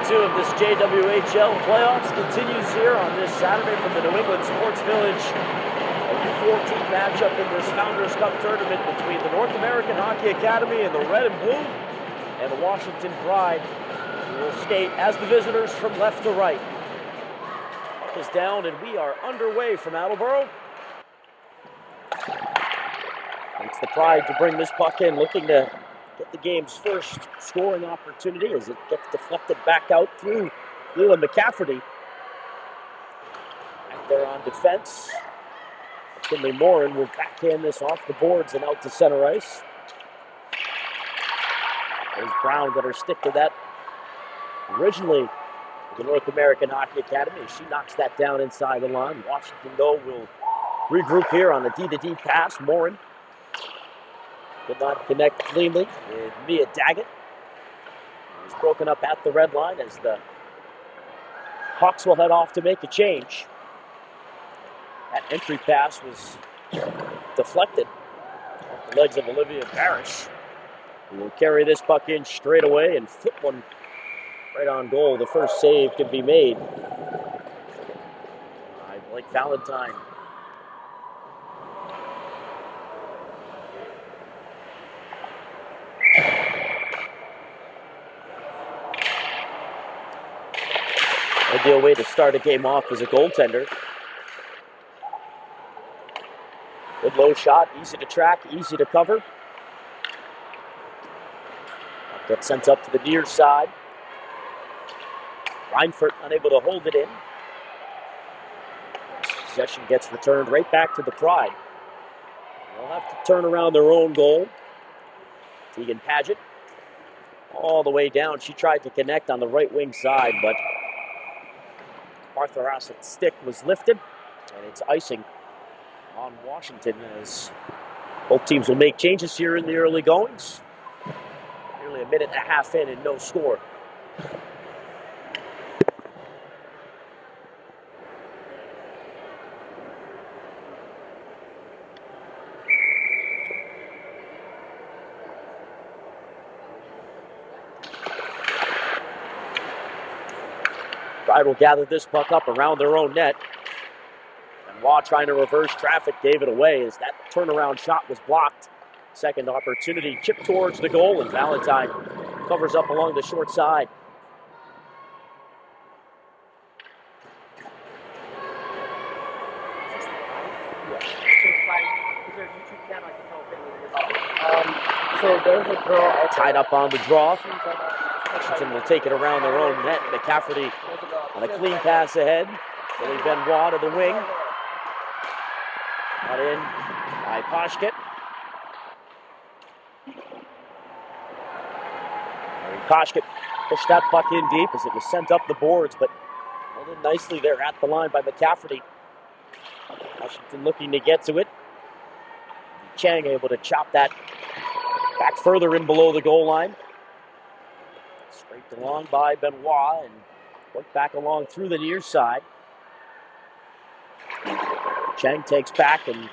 2 of this JWHL playoffs continues here on this Saturday from the New England Sports Village. A U14 matchup in this Founders Cup tournament between the North American Hockey Academy and the Red and Blue, and the Washington Pride will skate as the visitors from left to right. Puck is down and we are underway from Attleboro. It's the Pride to bring this puck in, looking to get the game's first scoring opportunity as it gets deflected back out through Leland McCafferty. Back there on defense. Finley Morin will backhand this off the boards and out to center ice. There's Brown got her stick to that. Originally, the North American Hockey Academy, she knocks that down inside the line. Washington, though, will regroup here on the D-to-D pass. Morin could not connect cleanly with Mia Daggett. It was broken up at the red line as the Hawks will head off to make a change. That entry pass was deflected off the legs of Olivia Parrish, who will carry this puck in straight away and flip one right on goal. The first save can be made by Blake Valentine. Ideal way to start a game off as a goaltender. Good low shot, easy to track, easy to cover. Gets sent up to the near side. Reinfurt unable to hold it in. Possession gets returned right back to the Pride. They'll have to turn around their own goal. Tegan Paget all the way down. She tried to connect on the right wing side, but Martha Rassett's stick was lifted, and it's icing on Washington as both teams will make changes here in the early goings. Nearly a minute and a half in and no score. Pride will gather this puck up around their own net. And Waugh trying to reverse traffic gave it away as that turnaround shot was blocked. Second opportunity, chipped towards the goal, and Valentine covers up along the short side. So there's a draw. Tied up on the draw. Washington will take it around their own net. McCafferty on a clean pass ahead. Billy Benoit to the wing. Not in by Poshkett. Poshkett pushed that puck in deep as it was sent up the boards, but held in nicely there at the line by McCafferty. Washington looking to get to it. Chang able to chop that back further in below the goal line. Scraped along by Benoit and went back along through the near side. Chang takes back and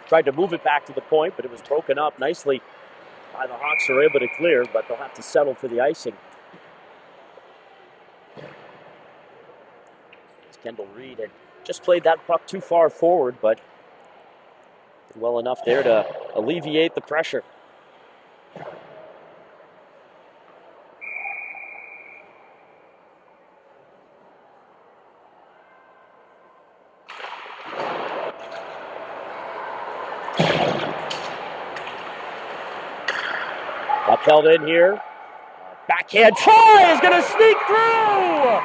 tried to move it back to the point, but it was broken up nicely by the Hawks, who are able to clear, but they'll have to settle for the icing. Kendall Reed had just played that puck too far forward, but did well enough there to alleviate the pressure. Puck held in here. Backhand try is going to sneak through!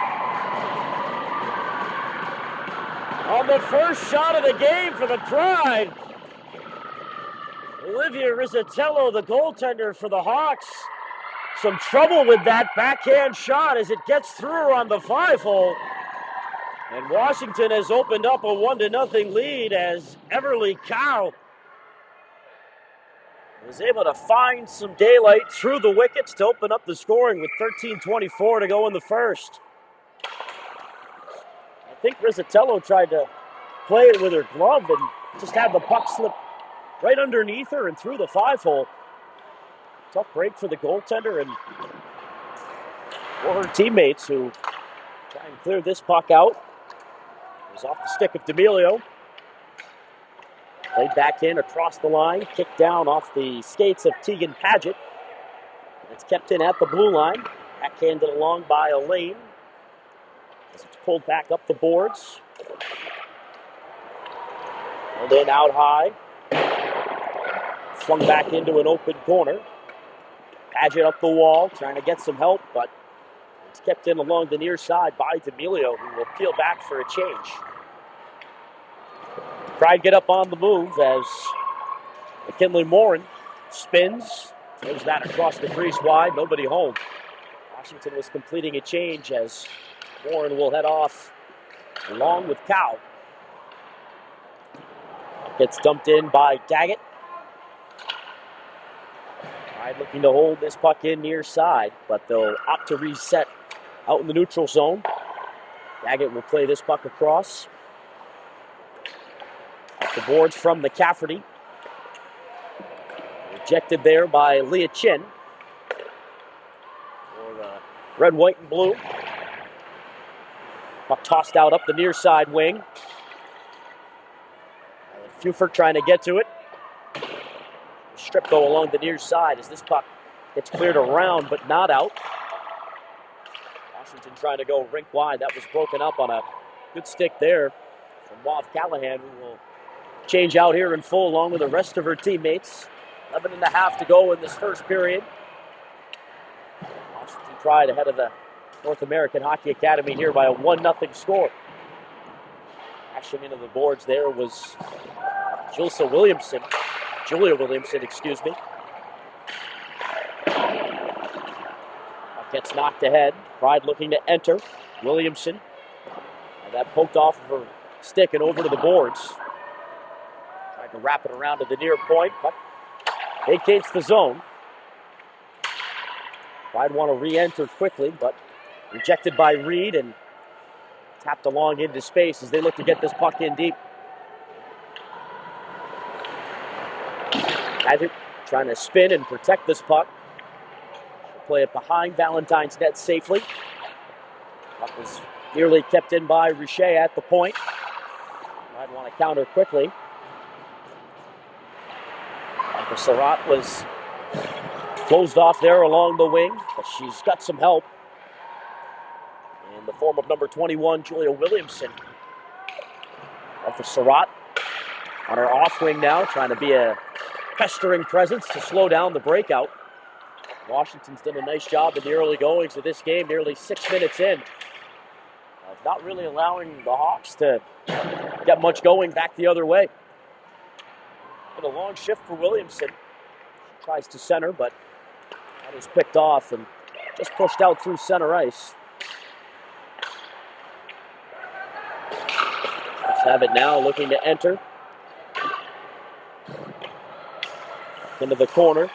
On the first shot of the game for the Pride, Olivia Rizzatello, the goaltender for the Hawks. Some trouble with that backhand shot as it gets through on the 5-hole. And Washington has opened up a 1-0 lead as Everly Cow was able to find some daylight through the wickets to open up the scoring with 13:24 to go in the first. I think Rizzatello tried to play it with her glove and just had the puck slip right underneath her and through the 5-hole. Tough break for the goaltender, and for her teammates who try and clear this puck out. It was off the stick of D'Amelio. Played back in across the line, kicked down off the skates of Tegan Paget. It's kept in at the blue line. Backhanded along by Elaine as it's pulled back up the boards. And then out high. Flung back into an open corner. Paget up the wall, trying to get some help, but it's kept in along the near side by D'Amelio, who will peel back for a change. Pride get up on the move as McKinley Morin spins. Throws that across the crease wide, nobody home. Washington was completing a change as Morin will head off along with Cow. Gets dumped in by Daggett. Pride looking to hold this puck in near side, but they'll opt to reset out in the neutral zone. Daggett will play this puck across. Off the boards from McCafferty. Rejected there by Leah Chin. For red, white, and blue. Puck tossed out up the near side wing. Fufert trying to get to it. Strip go along the near side as this puck gets cleared around but not out. Washington trying to go rink wide. That was broken up on a good stick there from Wav Callahan, who will change out here in full along with the rest of her teammates. 11.5 to go in this first period. Washington Pride ahead of the North American Hockey Academy here by a 1-0 score. Crashing into the boards there was Julia Williamson, excuse me. Gets knocked ahead. Pride looking to enter. Williamson. And that poked off of her stick and over to the boards. Tried to wrap it around to the near point, but vacates the zone. Pride want to re-enter quickly, but rejected by Reed and tapped along into space as they look to get this puck in deep. Paget trying to spin and protect this puck. Play it behind Valentine's net safely. Puck was nearly kept in by Richer at the point. I'd want to counter quickly. Surratt was closed off there along the wing, but she's got some help in the form of number 21, Julia Williamson. Surratt on her off wing now, trying to be a pestering presence to slow down the breakout. Washington's done a nice job in the early goings of this game, nearly 6 minutes in. Not really allowing the Hawks to get much going back the other way. Been a long shift for Williamson. She tries to center, but that is picked off and just pushed out through center ice. Let's have it now, looking to enter. Into the corner. And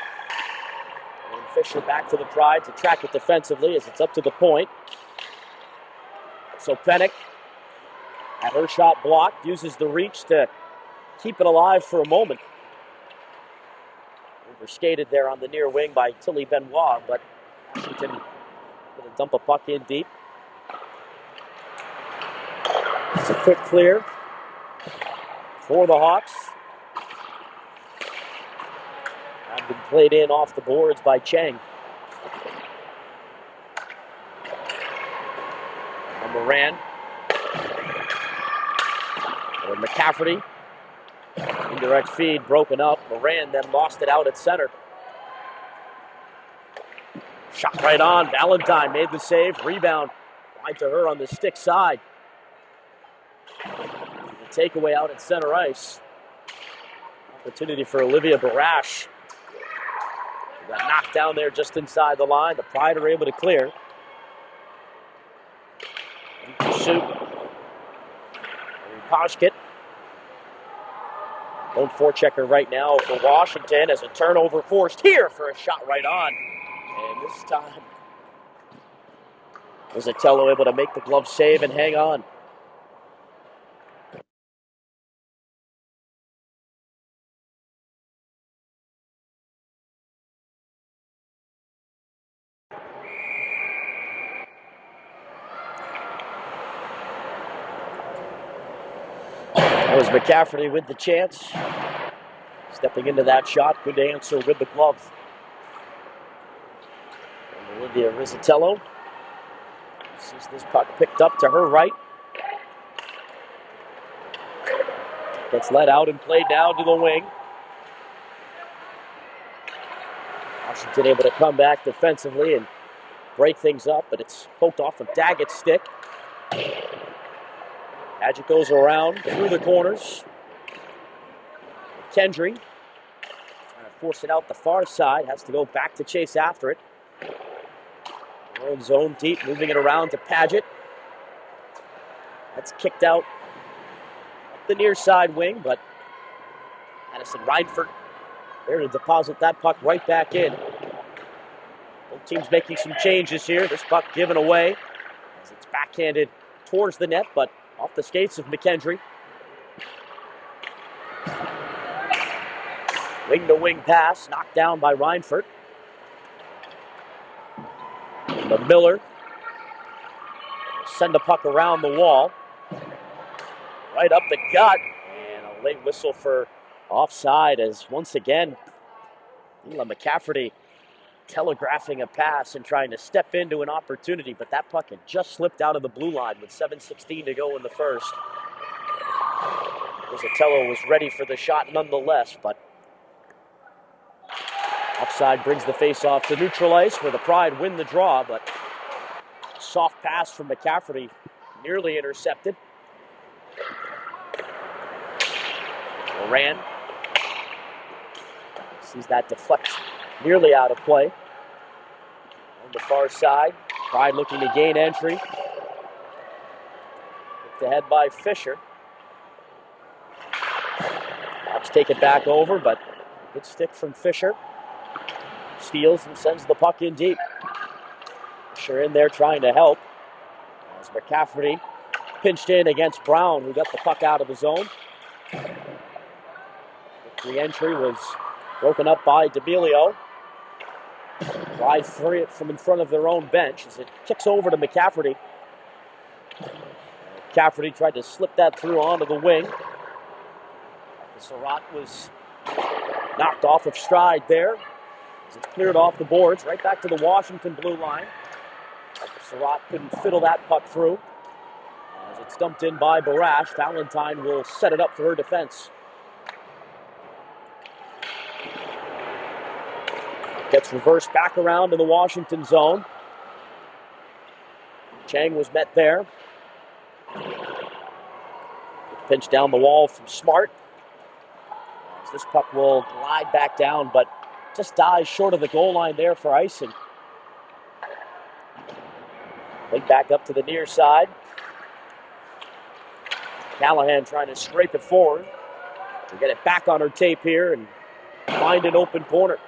Fisher back to the Pride to track it defensively as it's up to the point. So Pennick had her shot blocked, uses the reach to keep it alive for a moment. Overskated there on the near wing by Tilly Benoit, but Washington going to dump a puck in deep. It's a quick clear for the Hawks. And been played in off the boards by Chang. And Moran. Or McCafferty. Indirect feed broken up. Moran then lost it out at center. Shot right on. Valentine made the save. Rebound wide to her on the stick side. The takeaway out at center ice. Opportunity for Olivia Barash. Got knocked down there just inside the line. The Pride are able to clear. In pursuit. Poshkit. Lone forechecker right now for Washington as a turnover forced here for a shot right on. And this time, Zatello able to make the glove save and hang on. That was McCafferty with the chance. Stepping into that shot. Good answer with the glove. And Olivia Rizzatello sees this puck picked up to her right. Gets let out and played down to the wing. Washington able to come back defensively and break things up, but it's poked off of Daggett's stick. Padgett goes around through the corners. Kendry trying to force it out the far side. Has to go back to chase after it. Their own zone deep, moving it around to Padgett. That's kicked out the near side wing, but Addison Reinfurt there to deposit that puck right back in. Both teams making some changes here. This puck given away as it's backhanded towards the net, but off the skates of McKendry. Wing-to-wing pass, knocked down by Reinfurt. But Miller send the puck around the wall. Right up the gut. And a late whistle for offside as once again, Ela McCafferty telegraphing a pass and trying to step into an opportunity, but that puck had just slipped out of the blue line with 7:16 to go in the first. Rizzatello was ready for the shot nonetheless, but offside brings the face-off to neutral ice where the Pride win the draw, but a soft pass from McCafferty nearly intercepted. Moran sees that deflect nearly out of play. On the far side, Pride looking to gain entry. Kicked ahead by Fisher. Hawks take it back over, but good stick from Fisher. Steals and sends the puck in deep. Fisher in there trying to help. As McCafferty pinched in against Brown, who got the puck out of the zone. The entry was broken up by D'Amelio. Pride free it from in front of their own bench as it kicks over to McCafferty. McCafferty tried to slip that through onto the wing. Surratt was knocked off of stride there as it's cleared off the boards right back to the Washington blue line. Surratt couldn't fiddle that puck through. As it's dumped in by Barash, Valentine will set it up for her defense. Gets reversed back around to the Washington zone. Chang was met there. Pinch down the wall from Smart. As this puck will glide back down, but just dies short of the goal line there for icing. Link back up to the near side. Callahan trying to scrape it forward. To get it back on her tape here and find an open corner.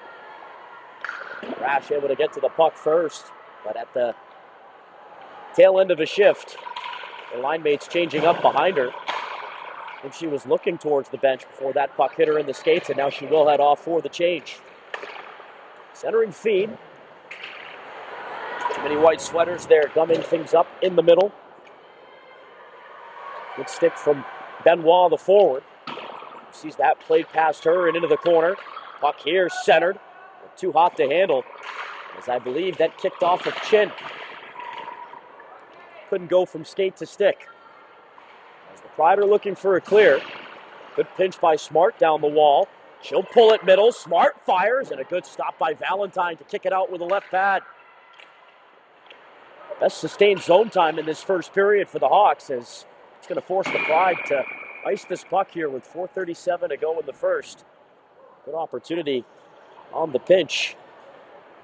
Rash able to get to the puck first, but at the tail end of a shift, the line mate's changing up behind her. And she was looking towards the bench before that puck hit her in the skates, and now she will head off for the change. Centering feed. Too many white sweaters there, gumming things up in the middle. Good stick from Benoit, the forward. Sees that played past her and into the corner. Puck here, centered. Too hot to handle, as I believe that kicked off of Chin. Couldn't go from skate to stick. As the Pride are looking for a clear. Good pinch by Smart down the wall. She'll pull it middle. Smart fires, and a good stop by Valentine to kick it out with a left pad. Best sustained zone time in this first period for the Hawks, as it's going to force the Pride to ice this puck here with 4:37 to go in the first. Good opportunity on the pinch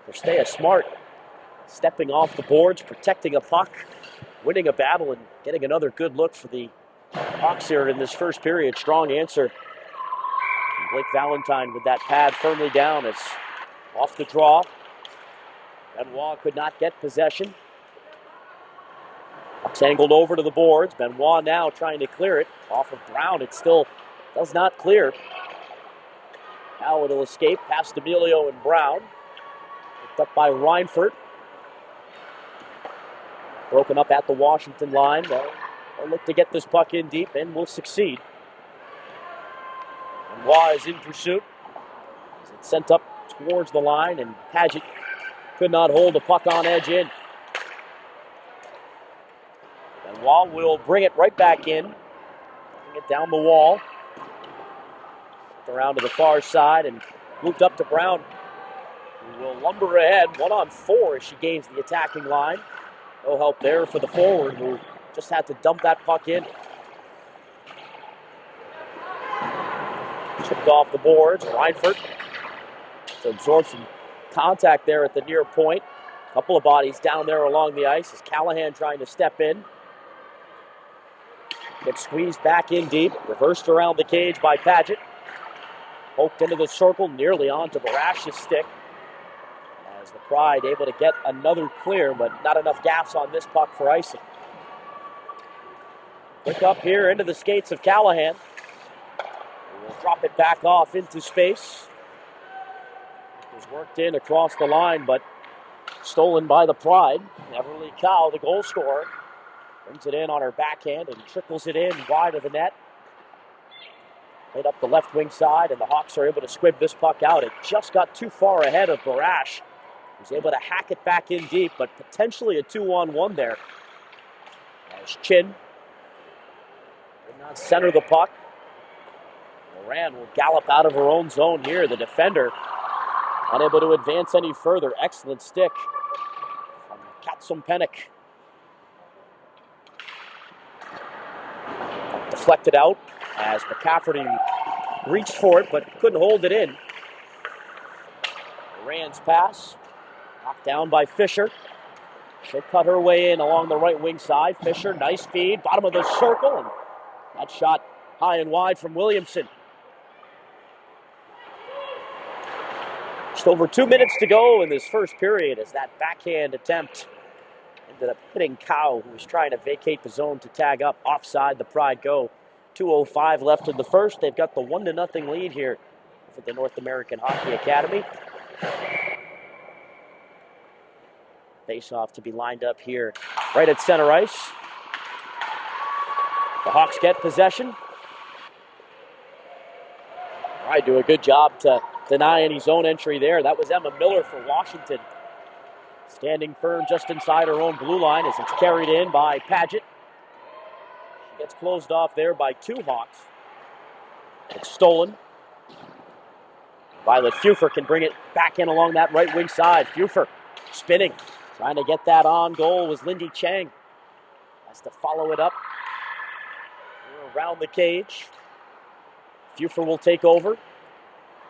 for Stea Smart, stepping off the boards, protecting a puck, winning a battle, and getting another good look for the Hawks here in this first period. Strong answer. And Blake Valentine with that pad firmly down. It's off the draw. Benoit could not get possession. Puck's angled over to the boards. Benoit now trying to clear it off of Brown. It still does not clear. Now it'll escape past D'Amelio and Brown. Picked up by Reinfurt. Broken up at the Washington line. They'll look to get this puck in deep and will succeed. Waugh is in pursuit. It's sent up towards the line, and Paget could not hold the puck on edge in. And Waugh will bring it right back in. Bring it down the wall. Around to the far side and moved up to Brown, who will lumber ahead 1-on-4 as she gains the attacking line. No help there for the forward, who just had to dump that puck in. Chipped off the boards. Reinfurt to absorb some contact there at the near point. A couple of bodies down there along the ice as Callahan trying to step in. Gets squeezed back in deep. Reversed around the cage by Paget. Poked into the circle, nearly onto Barash's stick. As the Pride able to get another clear, but not enough gas on this puck for icing. Quick up here into the skates of Callahan. We'll drop it back off into space. It was worked in across the line, but stolen by the Pride. Everly Cow, the goal scorer, brings it in on her backhand and trickles it in wide of the net. Right up the left wing side, and the Hawks are able to squib this puck out. It just got too far ahead of Barash. He's able to hack it back in deep, but potentially a 2-on-1 there. As Chin did not center the puck. Moran will gallop out of her own zone here. The defender unable to advance any further. Excellent stick from Katsumpenik. Deflected out as McCafferty reached for it but couldn't hold it in. Moran's pass knocked down by Fisher. She'll cut her way in along the right wing side. Fisher, nice feed, bottom of the circle, and that shot high and wide from Williamson. Just over 2 minutes to go in this first period as that backhand attempt ended up hitting Cow, who was trying to vacate the zone to tag up. Offside, the Pride go. 2:05 left in the first. They've got the 1-0 lead here for the North American Hockey Academy. Face-off to be lined up here right at center ice. The Hawks get possession. All right, do a good job to deny any zone entry there. That was Emma Miller for Washington. Standing firm just inside her own blue line as it's carried in by Paget. She gets closed off there by two Hawks. It's stolen. Violet Fufer can bring it back in along that right wing side. Fufer spinning. Trying to get that on goal was Lindy Chang. Has to follow it up around the cage. Fufer will take over.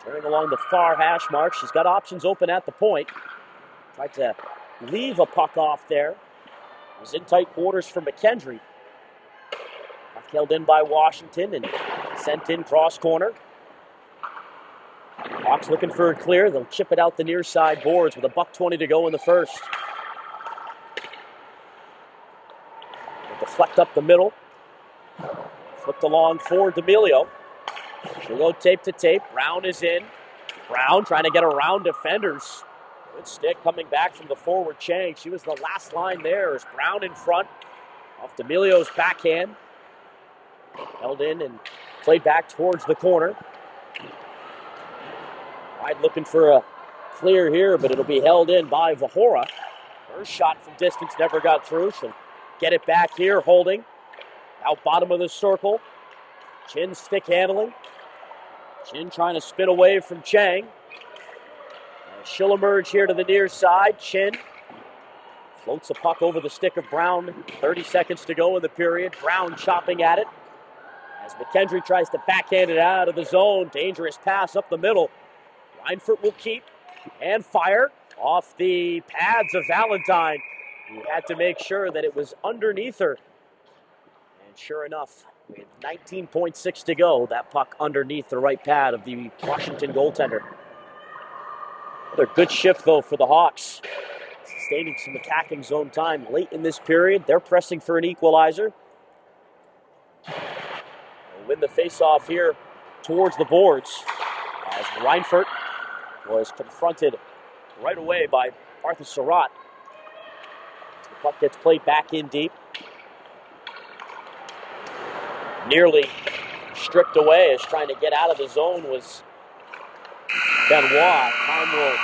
Turning along the far hash mark. She's got options open at the point. Tried to leave a puck off there. It was in tight quarters for McKendry. Puck held in by Washington and sent in cross corner. Hawks looking for a clear. They'll chip it out the near side boards with $1:20 to go in the first. They'll deflect up the middle. Flipped along for D'Amelio. She'll go tape to tape. Brown is in. Brown trying to get around defenders. Good stick coming back from the forward Chang. She was the last line there as Brown in front off D'Amelio's backhand. Held in and played back towards the corner. Wide looking for a clear here, but it'll be held in by Vahora. Her shot from distance never got through. She'll get it back here, holding. Out bottom of the circle. Chin stick handling. Chin trying to spin away from Chang. She'll emerge here to the near side. Chin floats a puck over the stick of Brown. 30 seconds to go in the period. Brown chopping at it as McKendry tries to backhand it out of the zone. Dangerous pass up the middle. Reinfurt will keep and fire off the pads of Valentine. He had to make sure that it was underneath her. And sure enough, with 19.6 to go, that puck underneath the right pad of the Washington goaltender. Another good shift, though, for the Hawks. Sustaining some attacking zone time late in this period. They're pressing for an equalizer. They'll win the faceoff here towards the boards as Reinfurt was confronted right away by Arthur Surratt. The puck gets played back in deep. Nearly stripped away as trying to get out of the zone was Benoit. Time will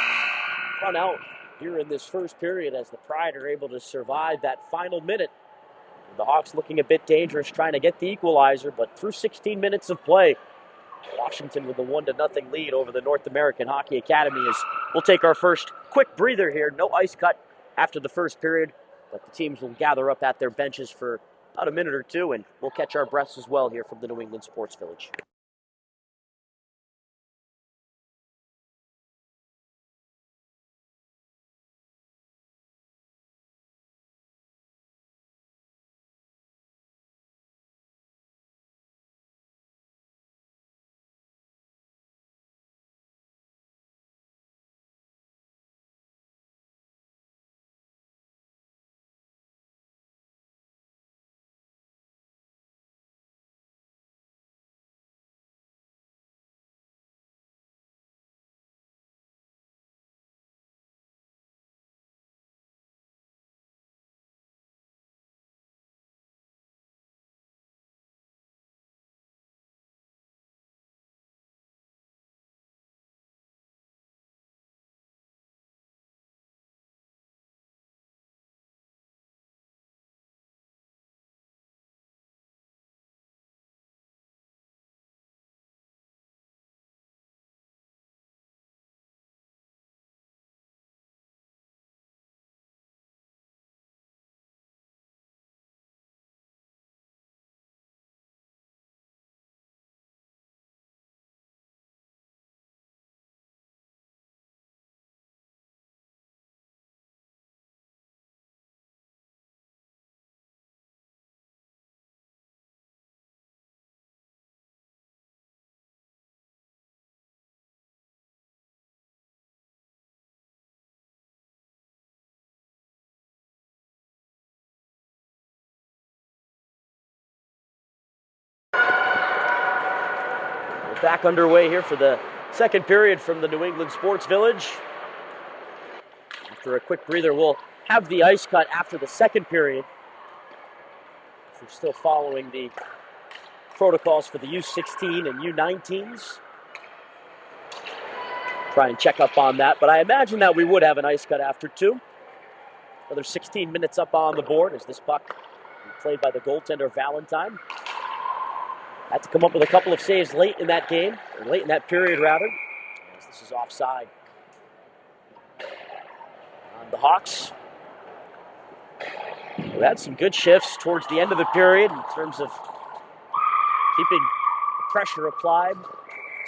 run out here in this first period as the Pride are able to survive that final minute. The Hawks looking a bit dangerous, trying to get the equalizer, but through 16 minutes of play, Washington with a 1-0 lead over the North American Hockey Academy. As we'll take our first quick breather here. No ice cut after the first period, but the teams will gather up at their benches for about a minute or two, and we'll catch our breaths as well here from the New England Sports Village. We're back underway here for the second period from the New England Sports Village. After a quick breather, we'll have the ice cut after the second period. If we're still following the protocols for the U16 and U19s. Try and check up on that, but I imagine that we would have an ice cut after two. Another 16 minutes up on the board as this puck played by the goaltender Valentine. Had to come up with a couple of saves late in that game, or late in that period rather, as this is offside on the Hawks. We had some good shifts towards the end of the period in terms of keeping the pressure applied,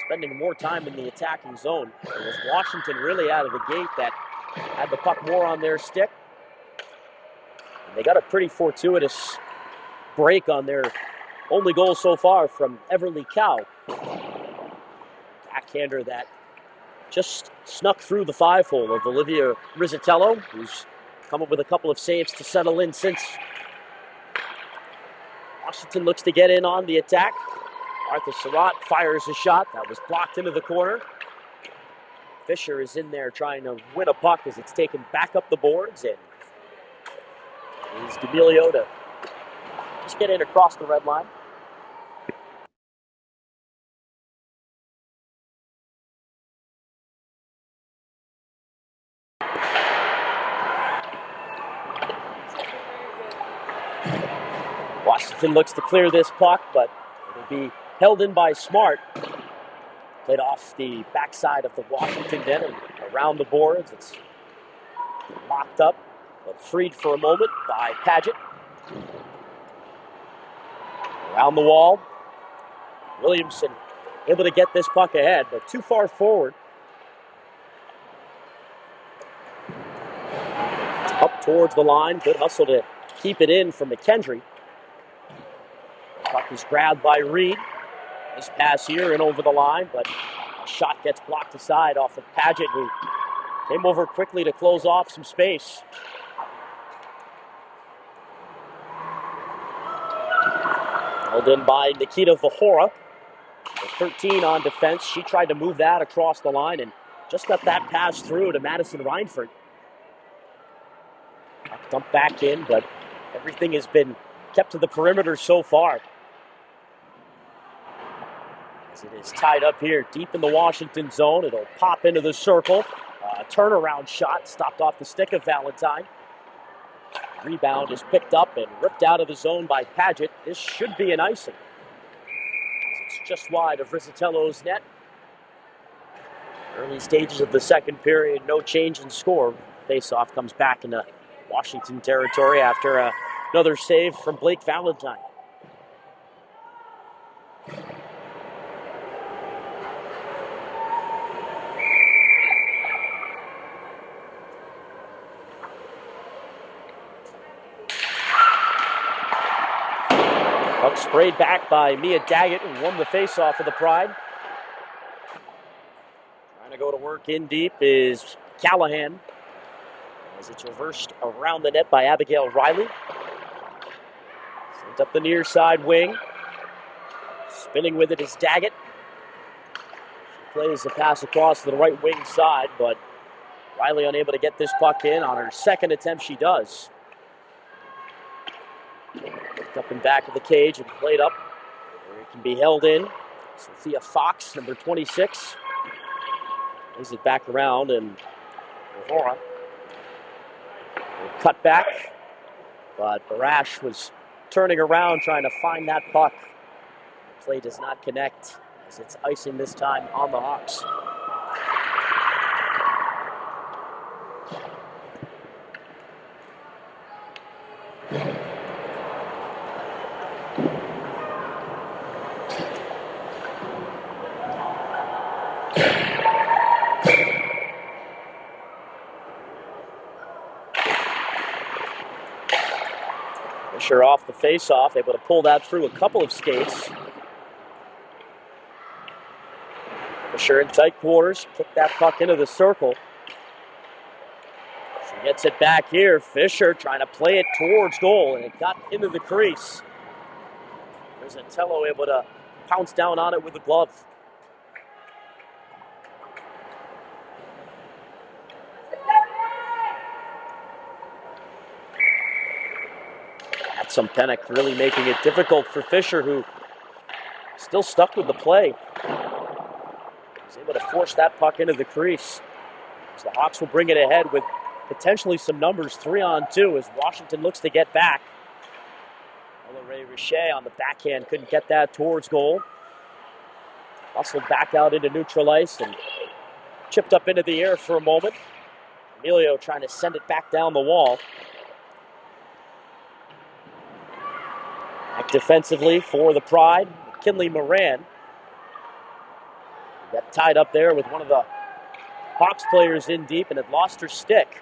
spending more time in the attacking zone. It was Washington really out of the gate that had the puck more on their stick. And they got a pretty fortuitous break on their only goal so far from Everly Cow. Backhander that just snuck through the five-hole of Olivia Rizzatello, who's come up with a couple of saves to settle in since. Washington looks to get in on the attack. Arthur Surratt fires a shot that was blocked into the corner. Fisher is in there trying to win a puck as it's taken back up the boards, and it's D'Amelio to just get in across the red line. Washington looks to clear this puck, but it'll be held in by Smart. Played off the backside of the Washington net and around the boards. It's locked up, but freed for a moment by Paget. Around the wall. Williamson able to get this puck ahead, but too far forward. Up towards the line. Good hustle to keep it in from McKendry. Puck is grabbed by Reed. This pass here and over the line, but a shot gets blocked aside off of Paget, who came over quickly to close off some space. Held in by Nikita Vahora. The 13 on defense. She tried to move that across the line and just got that pass through to Madison Reinford. Dumped back in, but everything has been kept to the perimeter so far. As it is tied up here deep in the Washington zone. It'll pop into the circle. Turnaround shot stopped off the stick of Valentine. Rebound is picked up and ripped out of the zone by Paget. This should be an icing. It's just wide of Rizzatello's net. Early stages of the second period, no change in score. Faceoff comes back into Washington territory after another save from Blake Valentine. Puck sprayed back by Mia Daggett, who won the faceoff for the Pride. Trying to go to work in deep is Callahan, as it's reversed around the net by Abigail Riley. Sent up the near side wing. Spinning with it is Daggett. She plays the pass across to the right wing side, but Riley unable to get this puck in. On her second attempt, she does. Picked up and back of the cage and played up where it can be held in. Sophia Fox, number 26. Plays it back around, and Vahora will cut back. But Barash was turning around trying to find that puck. The play does not connect as it's icing this time on the Hawks. Fisher off the face-off, able to pull that through a couple of skates. Fisher in tight quarters, kick that puck into the circle. She gets it back here. Fisher trying to play it towards goal, and it got into the crease. Rizzatello able to pounce down on it with the glove. Some Pennock really making it difficult for Fisher, who still stuck with the play. He's able to force that puck into the crease. So the Hawks will bring it ahead with potentially some numbers 3-on-2 as Washington looks to get back. Ray Richer on the backhand couldn't get that towards goal. Hustled back out into neutral ice and chipped up into the air for a moment. Emilio trying to send it back down the wall. Back defensively for the Pride, Kinley Moran. Got tied up there with one of the Hawks players in deep and had lost her stick.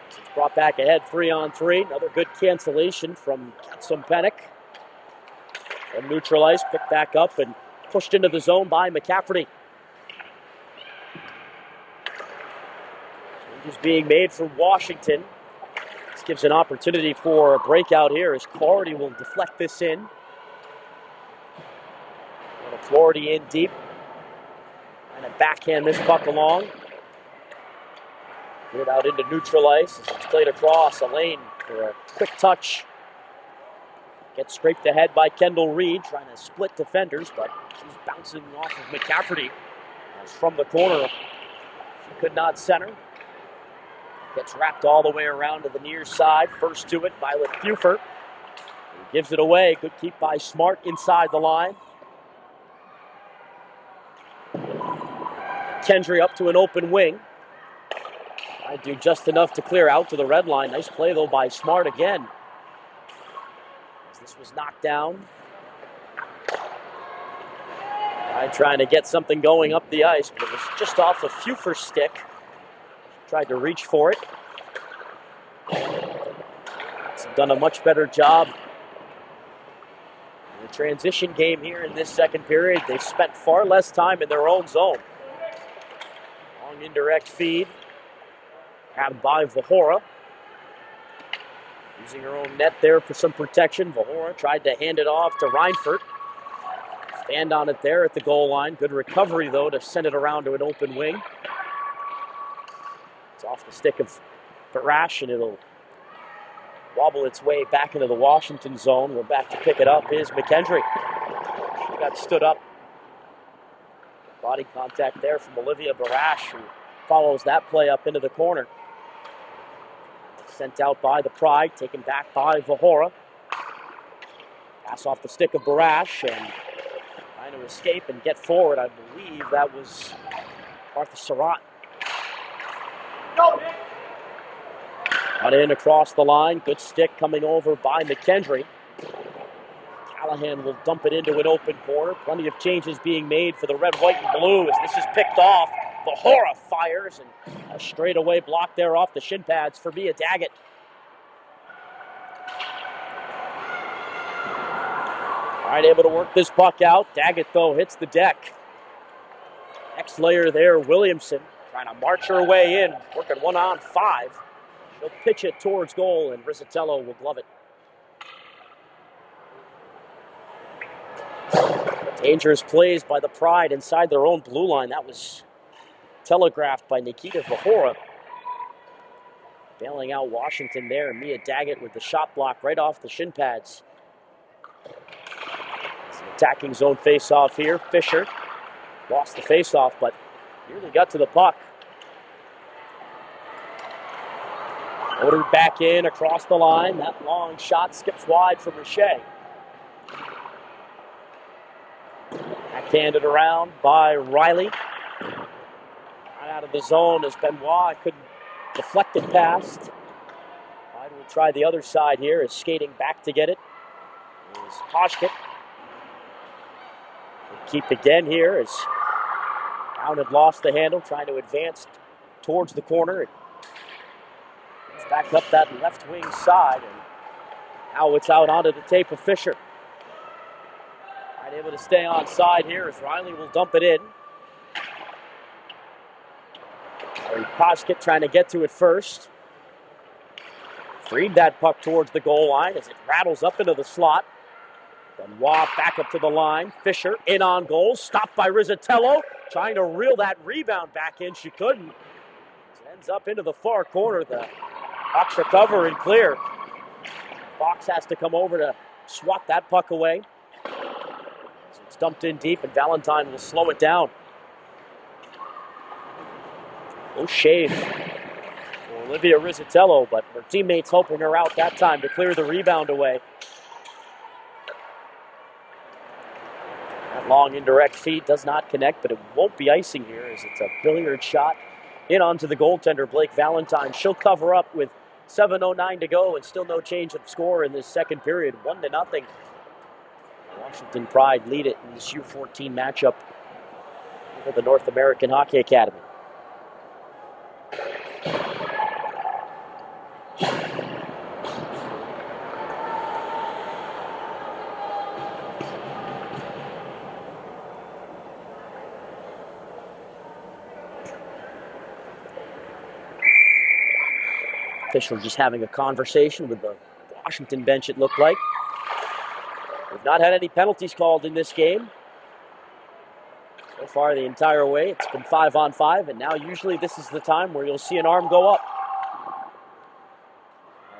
It's brought back ahead 3-on-3. Another good cancellation from Katsum Pennock. From neutral ice, picked back up and pushed into the zone by McCafferty. Changes being made for Washington. This gives an opportunity for a breakout here as Clardy will deflect this in. Clardy in deep. And a backhand this puck along. Get it out into neutral ice as it's played across a lane for a quick touch. Gets scraped ahead by Kendall Reed, trying to split defenders, but she's bouncing off of McCafferty. As from the corner, she could not center. Gets wrapped all the way around to the near side. First to it, Violet Buford. Gives it away. Good keep by Smart inside the line. Kendry up to an open wing. I do just enough to clear out to the red line. Nice play, though, by Smart again. As this was knocked down. Trying to get something going up the ice, but it was just off the Buford stick. Tried to reach for it. It's done a much better job in the transition game here in this second period. They've spent far less time in their own zone. Long indirect feed. Grabbed by Vahora. Using her own net there for some protection. Vahora tried to hand it off to Reinfurt. Stand on it there at the goal line. Good recovery, though, to send it around to an open wing. It's off the stick of Barash, and it'll wobble its way back into the Washington zone. We're back to pick it up is McKendry. She got stood up Body contact there from Olivia Barash, who follows that play up into the corner. Sent out by the Pride, taken back by Vahora. Pass off the stick of Barash and trying to escape and get forward. I believe that was Martha Surratt. Got in across the line. Good stick coming over by McKendry. Callahan will dump it into an open corner. Plenty of changes being made for the red, white, and blue as this is picked off. Vahora fires and a straightaway block there off the shin pads for Mia Daggett. All right, able to work this puck out. Daggett, though, hits the deck. Next layer there, Williamson trying to march her way in, working 1-on-5. She'll pitch it towards goal, and Rizzatello will glove it. Dangerous plays by the Pride inside their own blue line. That was telegraphed by Nikita Vahora. Bailing out Washington there. Mia Daggett with the shot block right off the shin pads. It's an attacking zone face-off here. Fisher lost the face-off, but nearly got to the puck. Ordered back in across the line. That long shot skips wide for Richey. Backhanded around by Riley. Right out of the zone as Benoit couldn't deflect it past. Pride will try the other side here, is skating back to get it. Is Poshkett. Keep again here as Brown had lost the handle, trying to advance towards the corner. It's back up that left wing side, and now it's out onto the tape of Fisher. Right, able to stay on side here as Riley will dump it in. Poshkett trying to get to it first. Freed that puck towards the goal line as it rattles up into the slot. Benoit back up to the line. Fisher in on goal. Stopped by Rizzatello. Trying to reel that rebound back in. She couldn't. It ends up into the far corner. The Hawks recover and clear. Fox has to come over to swat that puck away. So it's dumped in deep, and Valentine will slow it down. No shave for Olivia Rizzatello, but her teammates helping her out that time to clear the rebound away. That long indirect feed does not connect, but it won't be icing here as it's a billiard shot in onto the goaltender, Blake Valentine. She'll cover up with 7:09 to go and still no change of score in this second period, 1-0. Washington Pride lead it in this U14 matchup for the North American Hockey Academy. Official just having a conversation with the Washington bench, it looked like. We've not had any penalties called in this game. So far the entire way, it's been 5-on-5, and now usually this is the time where you'll see an arm go up.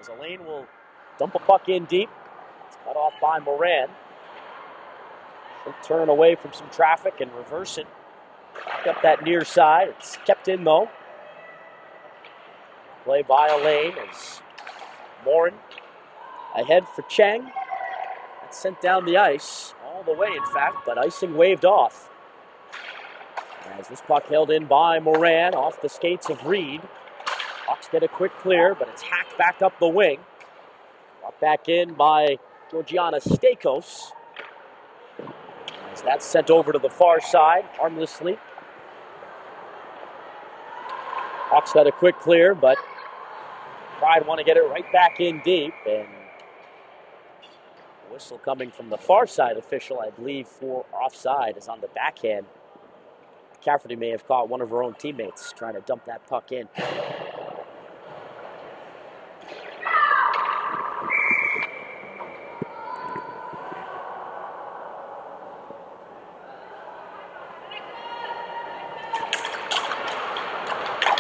As Elaine will dump a puck in deep. It's cut off by Moran. She'll turn away from some traffic and reverse it. Back up that near side. It's kept in though. Play by Elaine as Moran ahead for Cheng. That's sent down the ice, all the way in fact, but icing waved off. As this puck held in by Moran off the skates of Reed. Hawks get a quick clear, but it's hacked back up the wing. Brought back in by Georgiana Stakos. As that's sent over to the far side, harmlessly. Hawks got a quick clear, but Pride want to get it right back in deep, and whistle coming from the far side official, I believe, for offside, is on the backhand. Cafferty may have caught one of her own teammates trying to dump that puck in.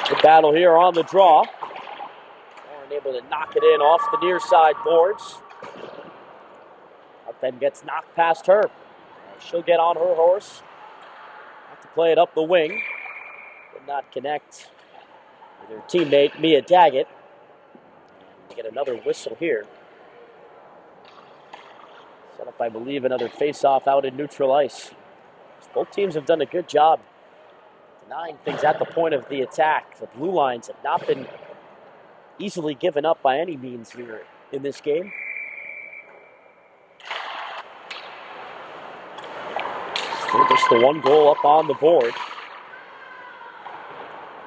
Good battle here on the draw. Able to knock it in off the near side boards. But then gets knocked past her. She'll get on her horse. Have to play it up the wing. Did not connect with her teammate, Mia Daggett. We get another whistle here. Set up, I believe, another face-off out in neutral ice. Both teams have done a good job denying things at the point of the attack. The blue lines have not been easily given up by any means here in this game. Still just the one goal up on the board.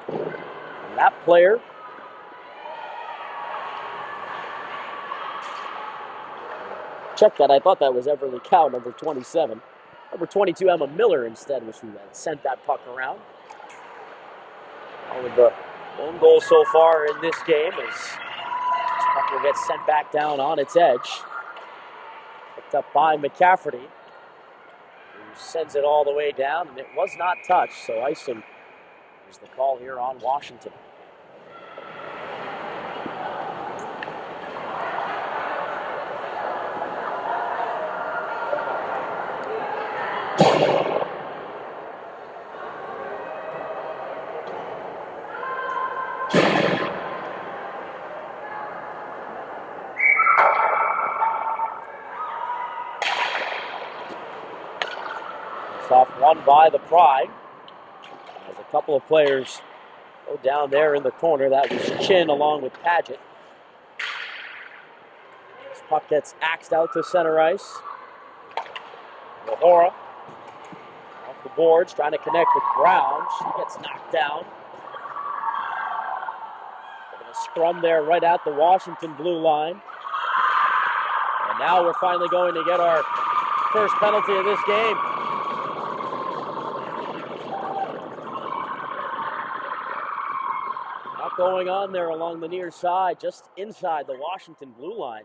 And that player check that. I thought that was Everly Cow, number 27. Number 22, Emma Miller, instead, was who sent that puck around. With the one goal so far in this game, as this puck will get sent back down on its edge. Picked up by McCafferty, who sends it all the way down, and it was not touched, so icing is the call here on Washington. Off one by the Pride. As a couple of players go down there in the corner. That was Chin along with Paget. This puck gets axed out to center ice. Lahora off the boards, trying to connect with Brown. She gets knocked down. They're going to scrum there right at the Washington blue line. And now we're finally going to get our first penalty of this game. Going on there along the near side, just inside the Washington blue line.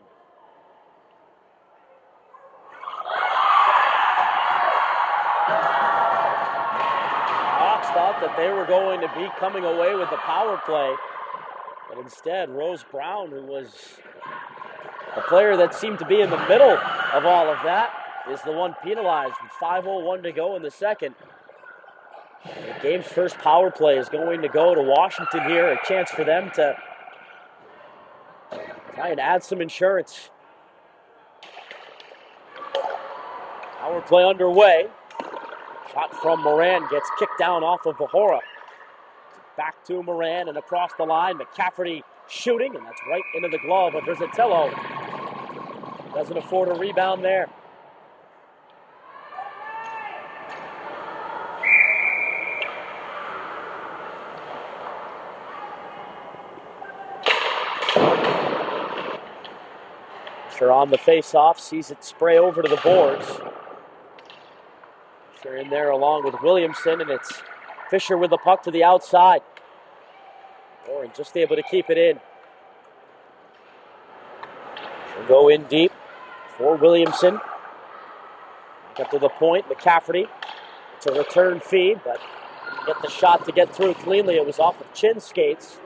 Hawks thought that they were going to be coming away with the power play, but instead Rose Brown, who was the player that seemed to be in the middle of all of that, is the one penalized with 5:01 to go in the second. The game's first power play is going to go to Washington here. A chance for them to try and add some insurance. Power play underway. Shot from Moran gets kicked down off of Vahora. Back to Moran and across the line. McCafferty shooting, and that's right into the glove of Rizzatello. Doesn't afford a rebound there. On the face-off, sees it spray over to the boards. Fisher in there along with Williamson, and it's Fisher with the puck to the outside. Warren just able to keep it in. She'll go in deep for Williamson. Back up to the point, McCafferty. It's a return feed, but didn't get the shot to get through cleanly. It was off of Chin's skates.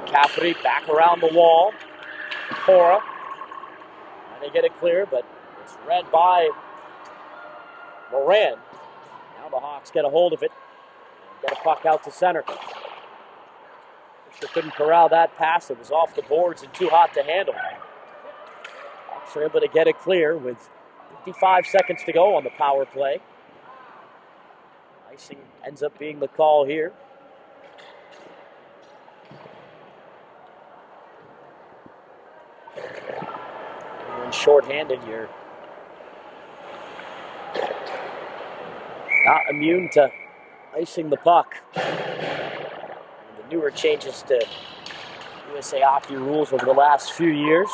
McCafferty back around the wall. Cora. Trying to get it clear, but it's read by Moran. Now the Hawks get a hold of it. And get a puck out to center. Fisher couldn't corral that pass. It was off the boards and too hot to handle. Hawks are able to get it clear with 55 seconds to go on the power play. Icing ends up being the call here. Short-handed, you're not immune to icing the puck. And the newer changes to USA Hockey rules over the last few years.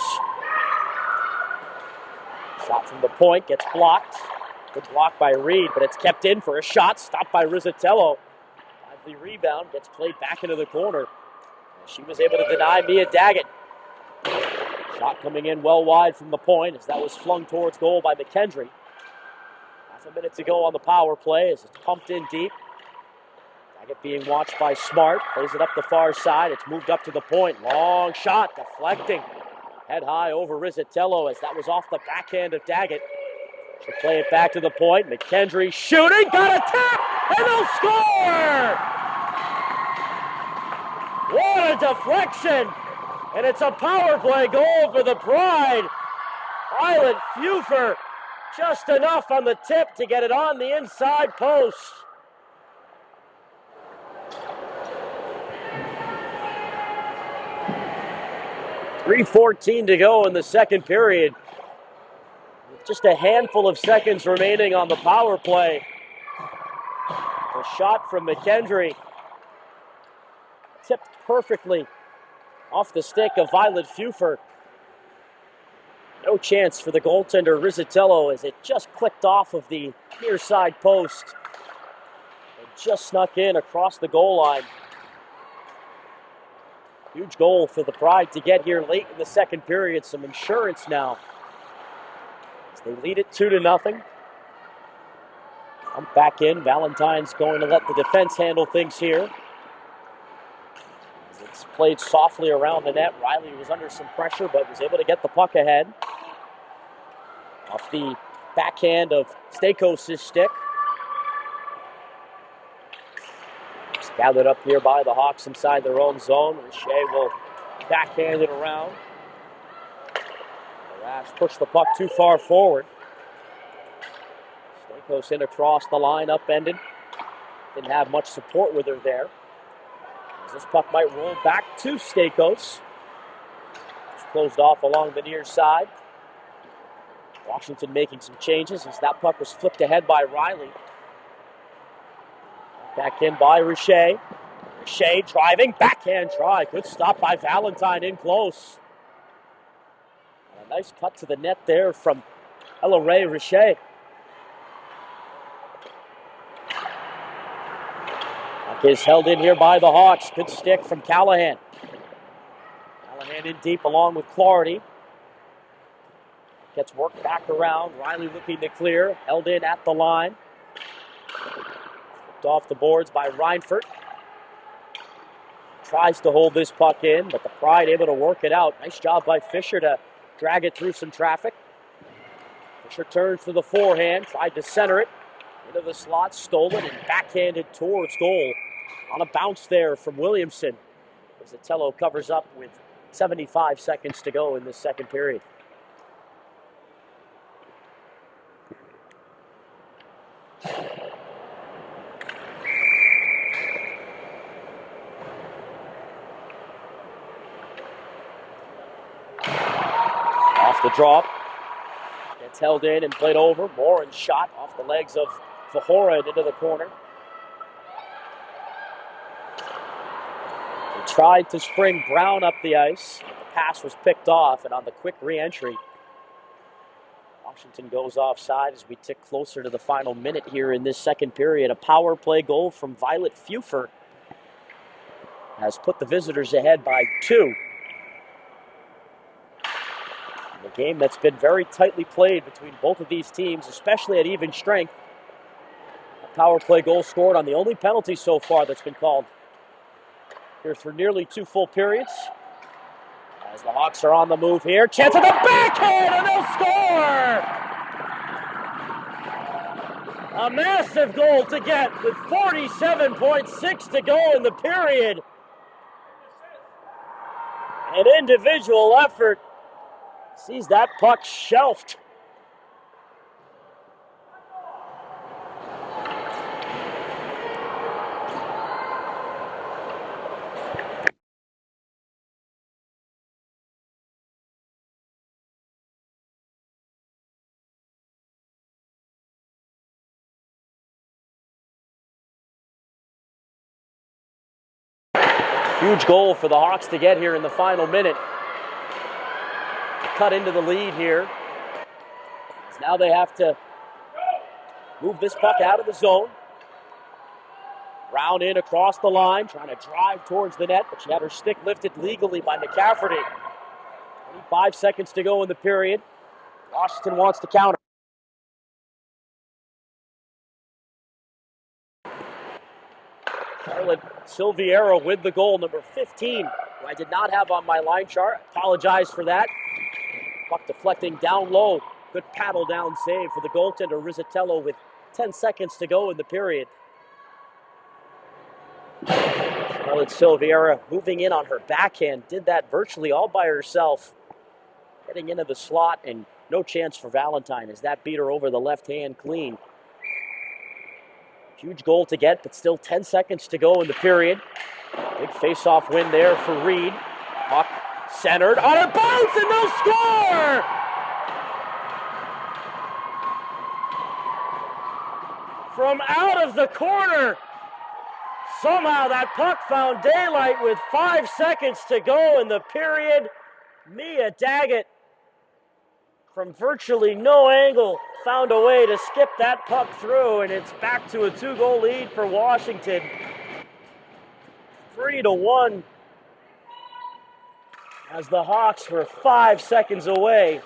Shot from the point gets blocked. Good block by Reed, but it's kept in for a shot. Stopped by Rizzatello. Lively rebound gets played back into the corner. She was able to deny Mia Daggett. Shot coming in well wide from the point as that was flung towards goal by McKendry. Half a minute to go on the power play as it's pumped in deep. Daggett being watched by Smart. Plays it up the far side. It's moved up to the point. Long shot, deflecting. Head high over Rizzatello as that was off the backhand of Daggett. She'll play it back to the point. McKendry shooting, got a tap, and they'll score! What a deflection! And it's a power play goal for the Pride. Violet Fufer, just enough on the tip to get it on the inside post. .3:14 to go in the second period. Just a handful of seconds remaining on the power play. A shot from McKendry. Tipped perfectly off the stick of Violet Fufer. No chance for the goaltender Rizzatello as it just clicked off of the near side post and just snuck in across the goal line. Huge goal for the Pride to get here late in the second period. Some insurance now as they lead it 2-0. I'm back in. Valentine's going to let the defense handle things here. It's played softly around the net. Riley was under some pressure, but was able to get the puck ahead. Off the backhand of Stakos' stick. It's gathered up here by the Hawks inside their own zone. Richey will backhand it around. The Raps push the puck too far forward. Stakos in across the line, upended. Didn't have much support with her there. This puck might roll back to Stakos. It's closed off along the near side. Washington making some changes as that puck was flipped ahead by Riley. Back in by Richey. Richey driving, backhand try. Good stop by Valentine in close. And a nice cut to the net there from Ella Ray Richey. Is held in here by the Hawks. Good stick from Callahan. Callahan in deep along with Clardy. Gets worked back around. Riley looking to clear. Held in at the line. Flipped off the boards by Reinfurt. Tries to hold this puck in, but the Pride able to work it out. Nice job by Fisher to drag it through some traffic. Fisher turns to the forehand. Tried to center it. Into the slot, stolen and backhanded towards goal. On a bounce there from Williamson. Rizzatello covers up with 75 seconds to go in this second period. Off the drop. Gets held in and played over. Morin shot off the legs of Fajora into the corner. They tried to spring Brown up the ice. The pass was picked off, and on the quick re-entry, Washington goes offside as we tick closer to the final minute here in this second period. A power play goal from Violet Fufer has put the visitors ahead by 2. A game that's been very tightly played between both of these teams, especially at even strength. A power play goal scored on the only penalty so far that's been called here for nearly 2 full periods. As the Hawks are on the move here. Chance at the backhand, and they'll score! A massive goal to get with 47.6 to go in the period. An individual effort sees that puck shelved. Huge goal for the Hawks to get here in the final minute. Cut into the lead here. Now they have to move this puck out of the zone. Brown in across the line, trying to drive towards the net, but she had her stick lifted legally by McCafferty. 25 seconds to go in the period. Washington wants to counter. Charlotte Silviero with the goal, number 15, who I did not have on my line chart. Apologize for that. Puck deflecting down low Good paddle down save for the goaltender Rizzatello with 10 seconds to go in the period. Charlotte Silveira moving in on her backhand, did that virtually all by herself. Getting into the slot, and no chance for Valentine as that beat her over the left hand clean. Huge goal to get, but still 10 seconds to go in the period. Big face-off win there for Reed. Puck centered on a bounce, and they'll score! From out of the corner. Somehow that puck found daylight with 5 seconds to go in the period. Mia Daggett, from virtually no angle, found a way to skip that puck through, and it's back to a 2-goal lead for Washington. 3-1 as the Hawks were 5 seconds away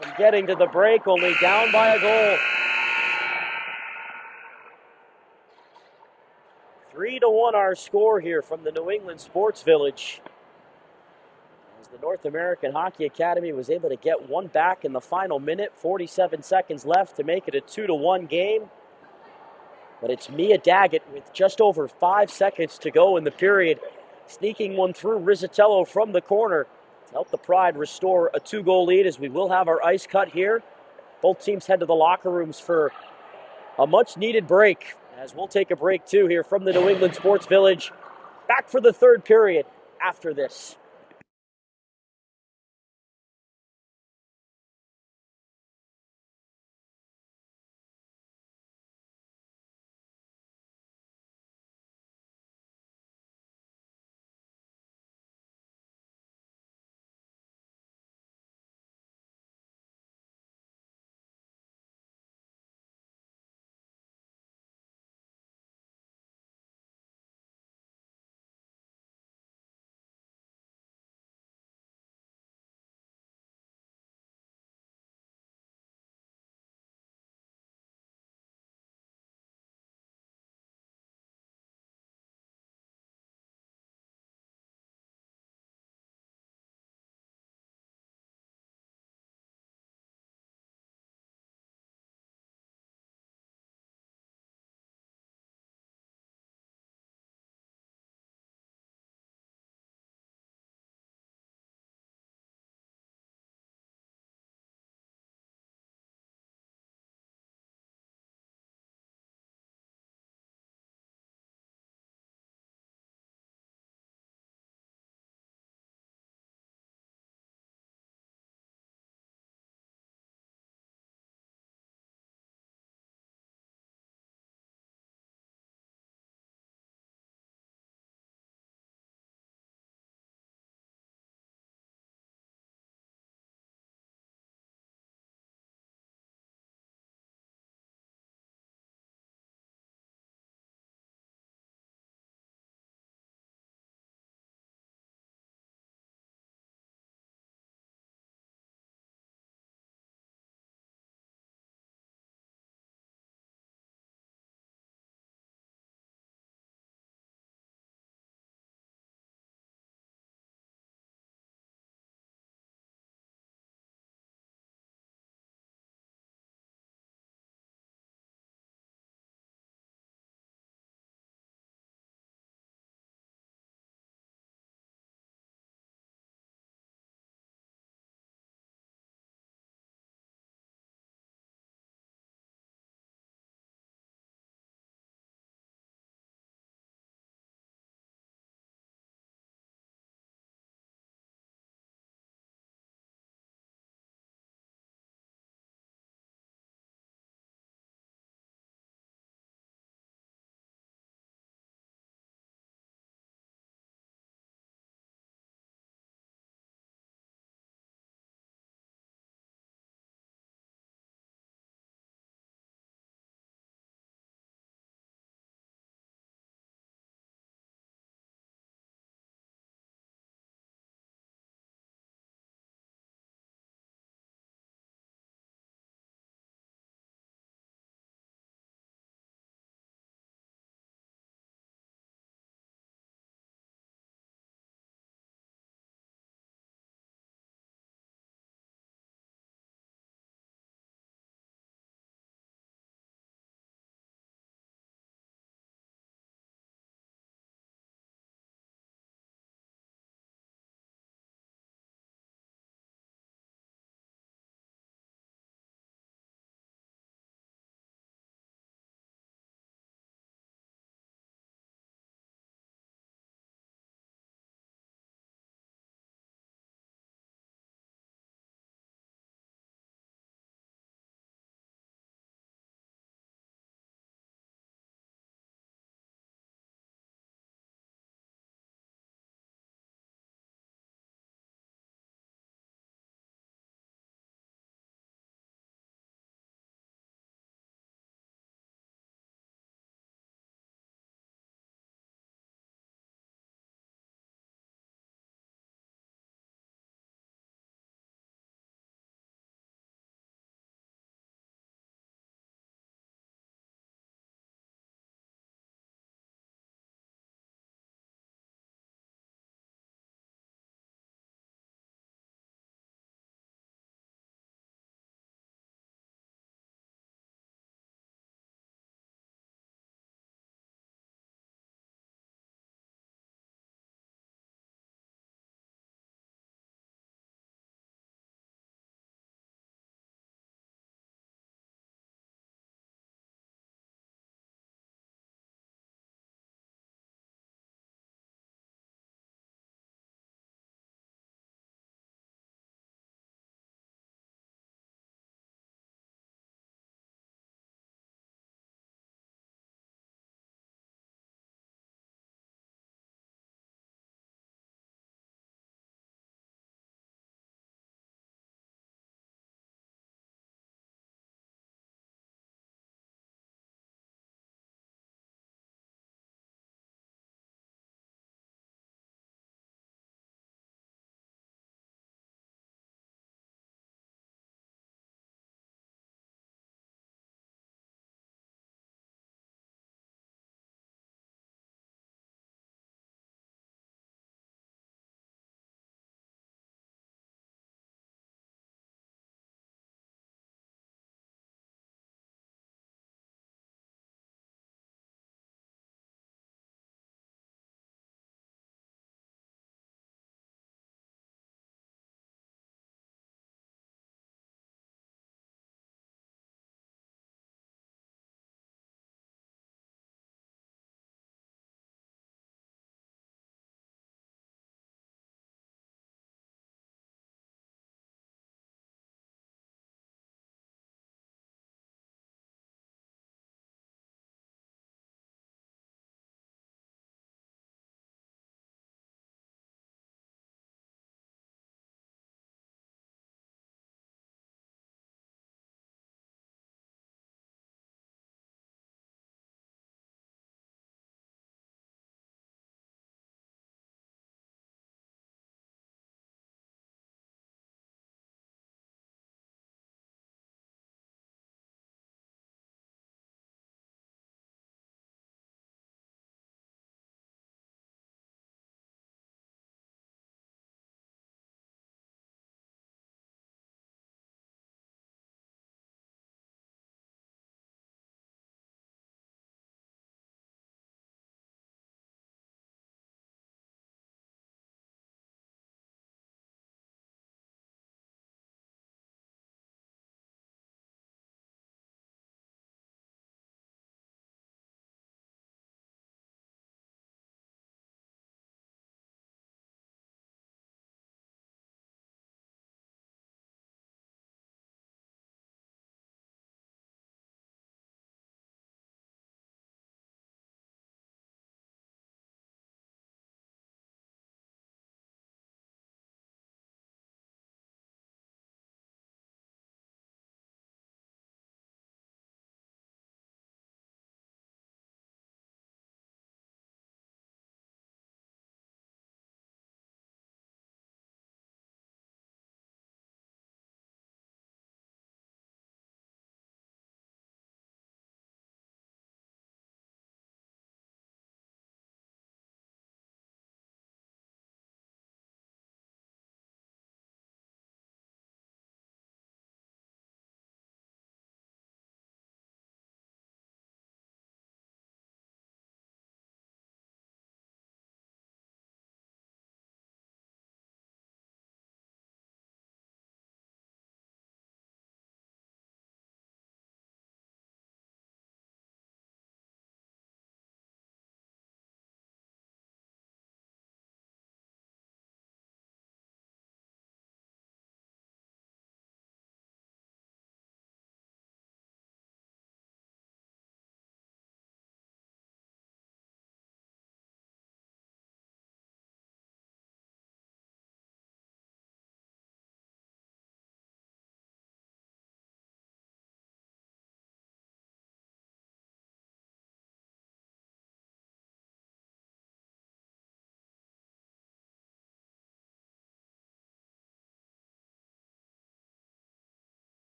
from getting to the break, only down by a goal. 3-1 our score here from the New England Sports Village. As the North American Hockey Academy was able to get one back in the final minute, 47 seconds left to make it a 2-1 game. But it's Mia Daggett with just over 5 seconds to go in the period, sneaking one through Rizzatello from the corner to help the Pride restore a 2-goal lead, as we will have our ice cut here. Both teams head to the locker rooms for a much-needed break, as we'll take a break too here from the New England Sports Village. Back for the third period after this.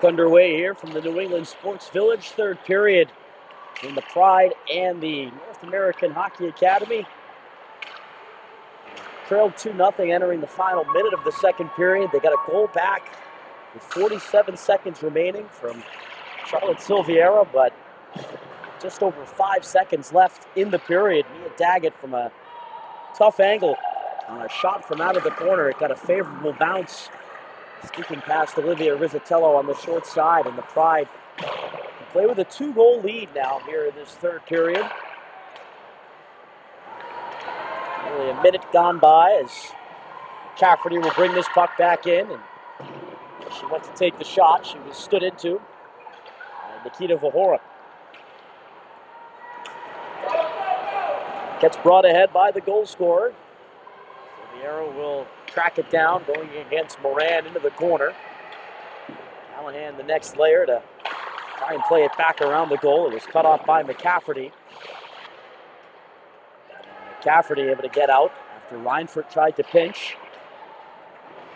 back underway here from the New England Sports Village. Third period in the Pride and the North American Hockey Academy. Trailed 2-0 entering the final minute of the second period. They got a goal back with 47 seconds remaining from Charlotte Silviera, but just over 5 seconds left in the period. Mia Daggett from a tough angle on a shot from out of the corner. It got a favorable bounce, sneaking past Olivia Rizzatello on the short side, and the Pride can play with a 2-goal lead now here in this third period. Only a minute gone by as Cafferty will bring this puck back in, and she went to take the shot. She was stood into by Nikita Vahora. Gets brought ahead by the goal scorer. Silviera will track it down, going against Moran into the corner. Callahan the next layer to try and play it back around the goal. It was cut off by McCafferty. McCafferty able to get out after Reinfurt tried to pinch.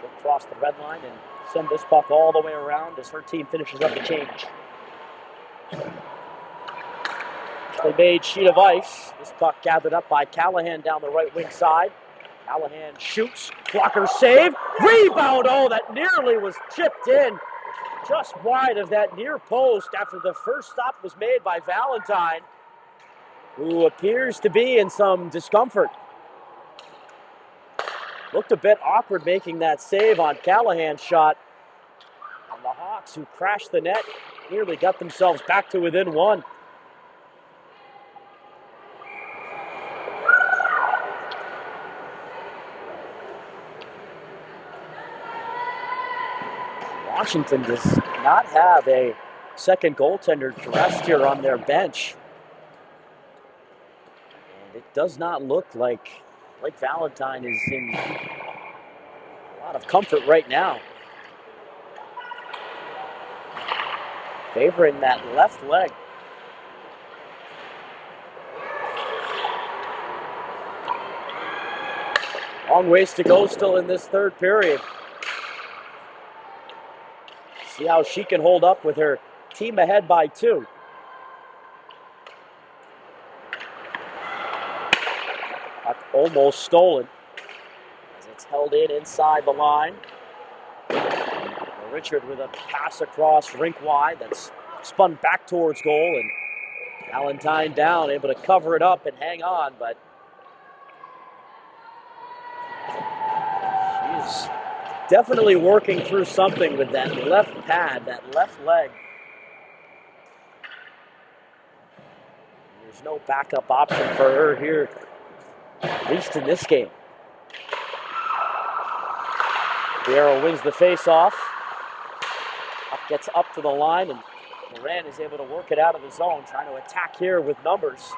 She'll cross the red line and send this puck all the way around as her team finishes up the change. They made sheet of ice. This puck gathered up by Callahan down the right wing side. Callahan shoots, blocker save, rebound. Oh, that nearly was chipped in just wide of that near post after the first stop was made by Valentine, who appears to be in some discomfort. Looked a bit awkward making that save on Callahan's shot. And the Hawks, who crashed the net, nearly got themselves back to within one. Washington does not have a second goaltender dressed here on their bench. And it does not look like Valentine is in a lot of comfort right now. Favoring that left leg. Long ways to go still in this third period. See how she can hold up with her team ahead by 2. Puck almost stolen as it's held in inside the line. Richard with a pass across rink wide that's spun back towards goal, and Valentine down, able to cover it up and hang on, but she's definitely working through something with that left pad, that left leg. There's no backup option for her here, at least in this game. Vieira wins the face-off. Puck gets up to the line, and Moran is able to work it out of the zone, trying to attack here with numbers.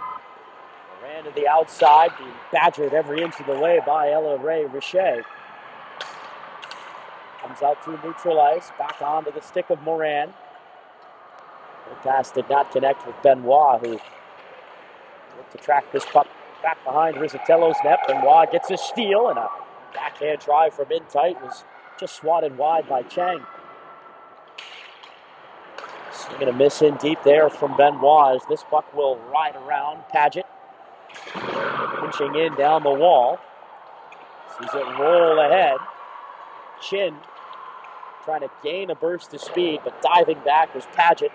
Moran to the outside, being badgered every inch of the way by Ella Ray Richet. Comes out to neutral ice, back onto the stick of Moran. The pass did not connect with Benoit, who looked to track this puck back behind Rizzatello's net. Benoit gets a steal, and a backhand try from in tight was just swatted wide by Chang. Swinging a miss in deep there from Benoit as this puck will ride around Paget. Pinching in down the wall. Sees it roll ahead. Chin trying to gain a burst of speed, but diving back was Paget,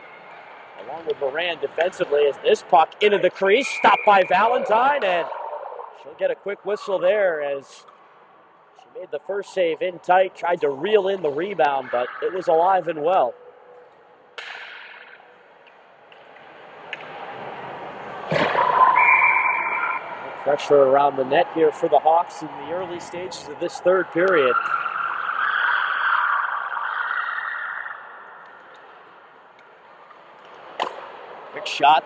along with Moran defensively, as this puck into the crease, stopped by Valentine, and she'll get a quick whistle there as she made the first save in tight, tried to reel in the rebound, but it was alive and well. Pressure around the net here for the Hawks in the early stages of this third period. Quick shot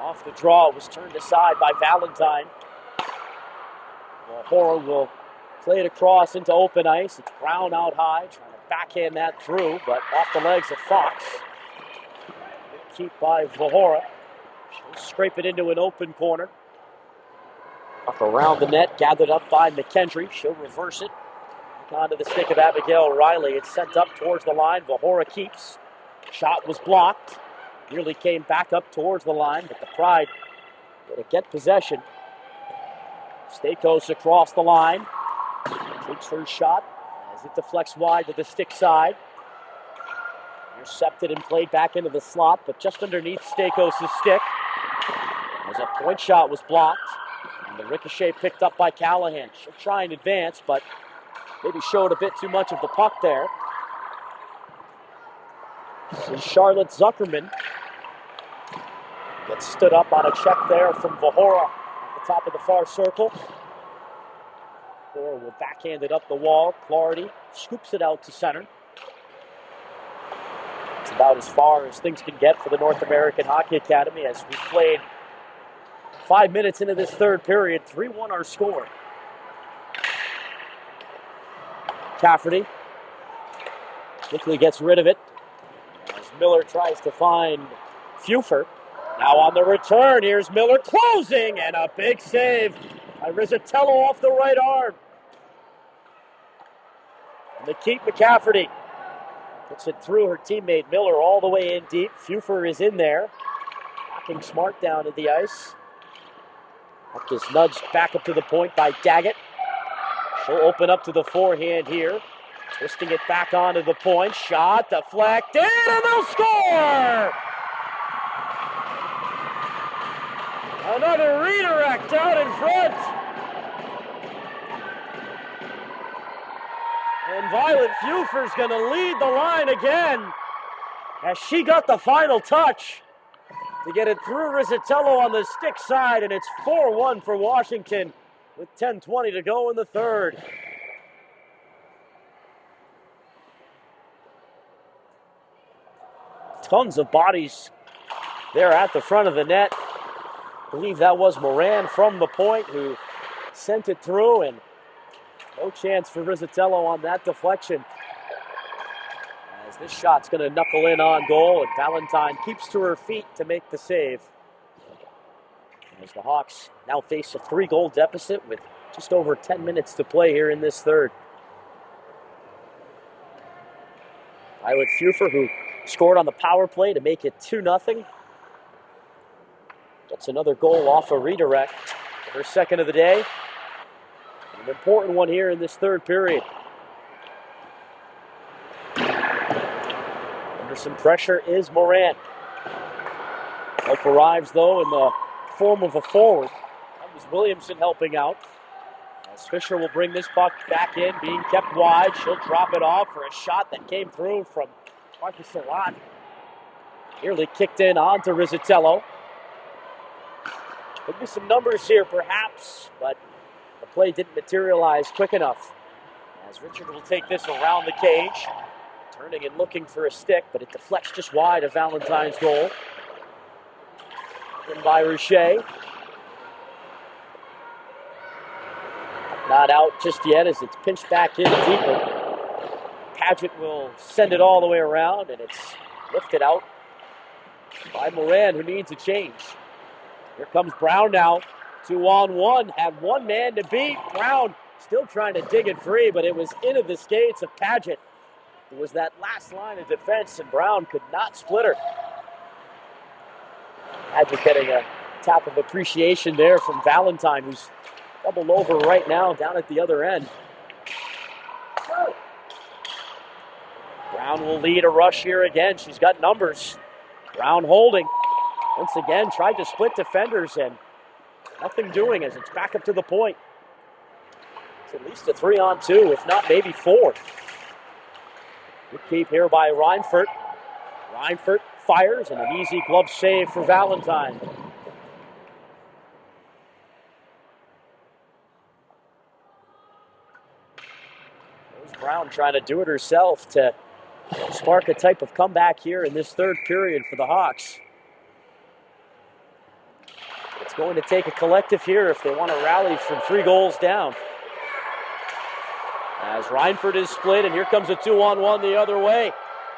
off the draw, was turned aside by Valentine. Vahora will play it across into open ice. It's Brown out high, trying to backhand that through, but off the legs of Fox. Good keep by Vahora. She'll scrape it into an open corner. Up around the net, gathered up by McKendry. She'll reverse it. Back onto the stick of Abigail Riley. It's sent up towards the line. Vahora keeps. Shot was blocked. Nearly came back up towards the line, but the Pride going to get possession. Stakos across the line. Takes her shot as it deflects wide to the stick side. Intercepted and played back into the slot, but just underneath Stakos' stick. As a point shot was blocked. And the ricochet picked up by Callahan. She'll try and advance, but maybe showed a bit too much of the puck there. This is Charlotte Zuckerman. Gets stood up on a check there from Vahora at the top of the far circle. Vahora will backhand it up the wall. Clardy scoops it out to center. It's about as far as things can get for the North American Hockey Academy as we played 5 minutes into this third period. 3-1 our score. Cafferty quickly gets rid of it as Miller tries to find Fufer. Now on the return, here's Miller closing, and a big save by Rizzatello off the right arm. Nikita McCafferty puts it through her teammate Miller all the way in deep. Fufer is in there, knocking Smart down to the ice. Puck is nudged back up to the point by Daggett. She'll open up to the forehand here. Twisting it back onto the point. Shot, deflected, and they'll score! Another redirect out in front. And Violet Fufer's going to lead the line again as she got the final touch to get it through Rizzatello on the stick side, and it's 4-1 for Washington with 10:20 to go in the third. Tons of bodies there at the front of the net. I believe that was Moran from the point who sent it through, and no chance for Rizzatello on that deflection. As this shot's going to knuckle in on goal, and Valentine keeps to her feet to make the save. As the Hawks now face a 3-goal deficit with just over 10 minutes to play here in this third. Violet Fufer, who scored on the power play to make it 2-0. Gets another goal off a redirect. Her second of the day. An important one here in this third period. Under some pressure is Moran. Help arrives, though, in the form of a forward. That was Williamson helping out. As Fisher will bring this puck back in, being kept wide. She'll drop it off for a shot that came through from Marcus Salat. Nearly kicked in onto Rizzatello. Could be some numbers here, perhaps, but the play didn't materialize quick enough. As Richard will take this around the cage, turning and looking for a stick, but it deflects just wide of Valentine's goal. In by Richer. Not out just yet as it's pinched back in deeper. Paget will send it all the way around, and it's lifted out by Moran, who needs a change. Here comes Brown now. 2-on-1. Had one man to beat. Brown still trying to dig it free, but it was into the skates of Paget. It was that last line of defense, and Brown could not split her. Paget getting a tap of appreciation there from Valentine, who's doubled over right now down at the other end. Brown will lead a rush here again. She's got numbers. Brown holding. Once again, tried to split defenders, and nothing doing as it's back up to the point. It's at least a 3-on-2, if not maybe 4. Good keep here by Reinfurt. Reinfurt fires, and an easy glove save for Valentine. There's Brown trying to do it herself to spark a type of comeback here in this third period for the Hawks. It's going to take a collective here if they want to rally from 3 goals down. As Reinfurt is split, and here comes a 2-on-1 the other way.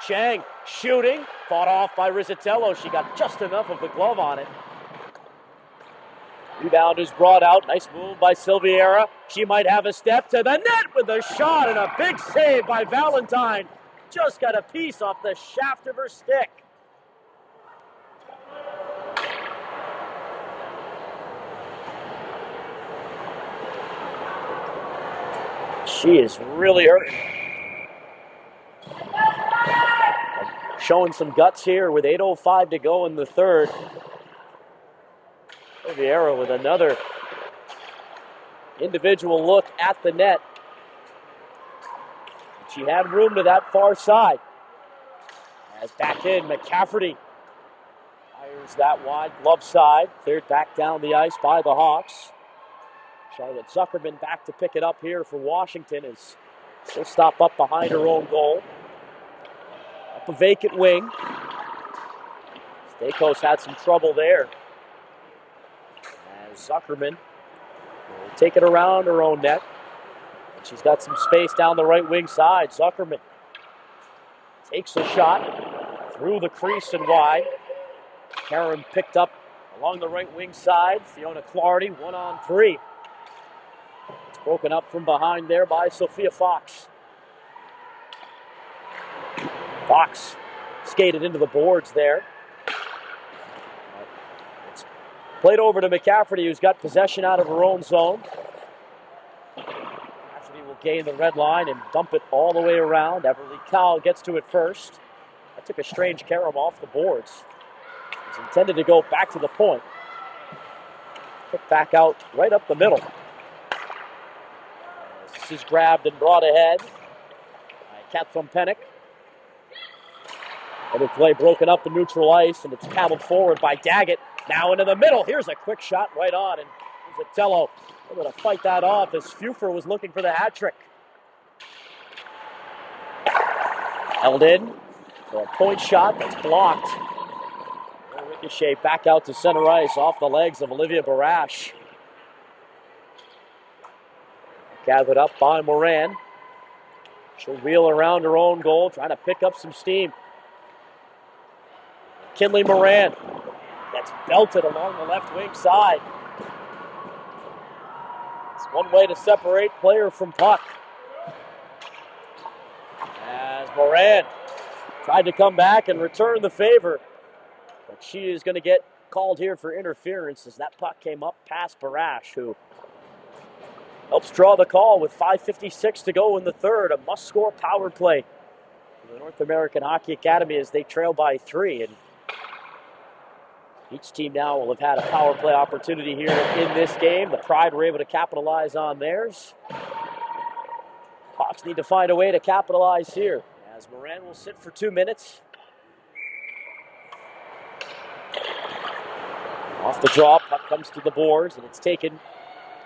Chang shooting, fought off by Rizzatello. She got just enough of the glove on it. Rebound is brought out. Nice move by Silveira. She might have a step to the net with a shot, and a big save by Valentine. just got a piece off the shaft of her stick. She is really hurting. Showing some guts here with 8:05 to go in the third. Vieira with another individual look at the net. She had room to that far side. As back in, McCafferty fires that wide glove side. Cleared back down the ice by the Hawks. Charlotte Zuckerman back to pick it up here for Washington as she'll stop up behind her own goal. Up a vacant wing. Stakos had some trouble there. As Zuckerman will take it around her own net. And she's got some space down the right wing side. Zuckerman takes a shot through the crease and wide. Karen picked up along the right wing side. Fiona Clardy 1-on-3. It's broken up from behind there by Sophia Fox. Fox skated into the boards there. It's played over to McCafferty, who's got possession out of her own zone. McCafferty will gain the red line and dump it all the way around. Everly Cowell gets to it first. That took a strange carom off the boards. It was intended to go back to the point. Put back out right up the middle. This is grabbed and brought ahead by Catherine Pennick. Other play broken up in neutral ice, and it's paddled forward by Daggett. Now into the middle. Here's a quick shot right on, and Zatello able to fight that off as Fufer was looking for the hat trick. Held in for a point shot that's blocked. Ricochet back out to center ice off the legs of Olivia Barash. Gathered up by Moran. She'll wheel around her own goal, trying to pick up some steam. Kinley Moran gets belted along the left wing side. It's one way to separate player from puck. As Moran tried to come back and return the favor, but she is going to get called here for interference as that puck came up past Barash, who helps draw the call with 5:56 to go in the third. A must-score power play for the North American Hockey Academy as they trail by 3. And each team now will have had a power play opportunity here in this game. The Pride were able to capitalize on theirs. Hawks need to find a way to capitalize here as Moran will sit for 2 minutes. Off the draw, puck comes to the boards, and it's taken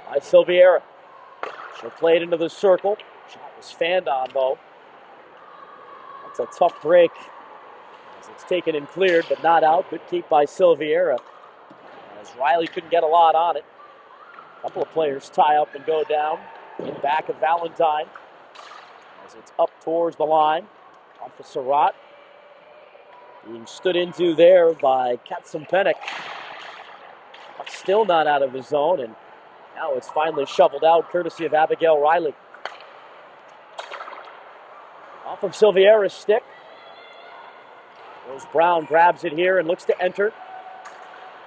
by Silviera. She'll play it into the circle. Shot was fanned on, though. That's a tough break. As it's taken and cleared, but not out. Good keep by Silviera. As Riley couldn't get a lot on it. A couple of players tie up and go down. In back of Valentine. As it's up towards the line. Off of Surratt. Being stood into there by Katsum Pennick. Still not out of the zone, and now it's finally shoveled out courtesy of Abigail Riley. Off of Silviera's stick. Rose Brown grabs it here and looks to enter.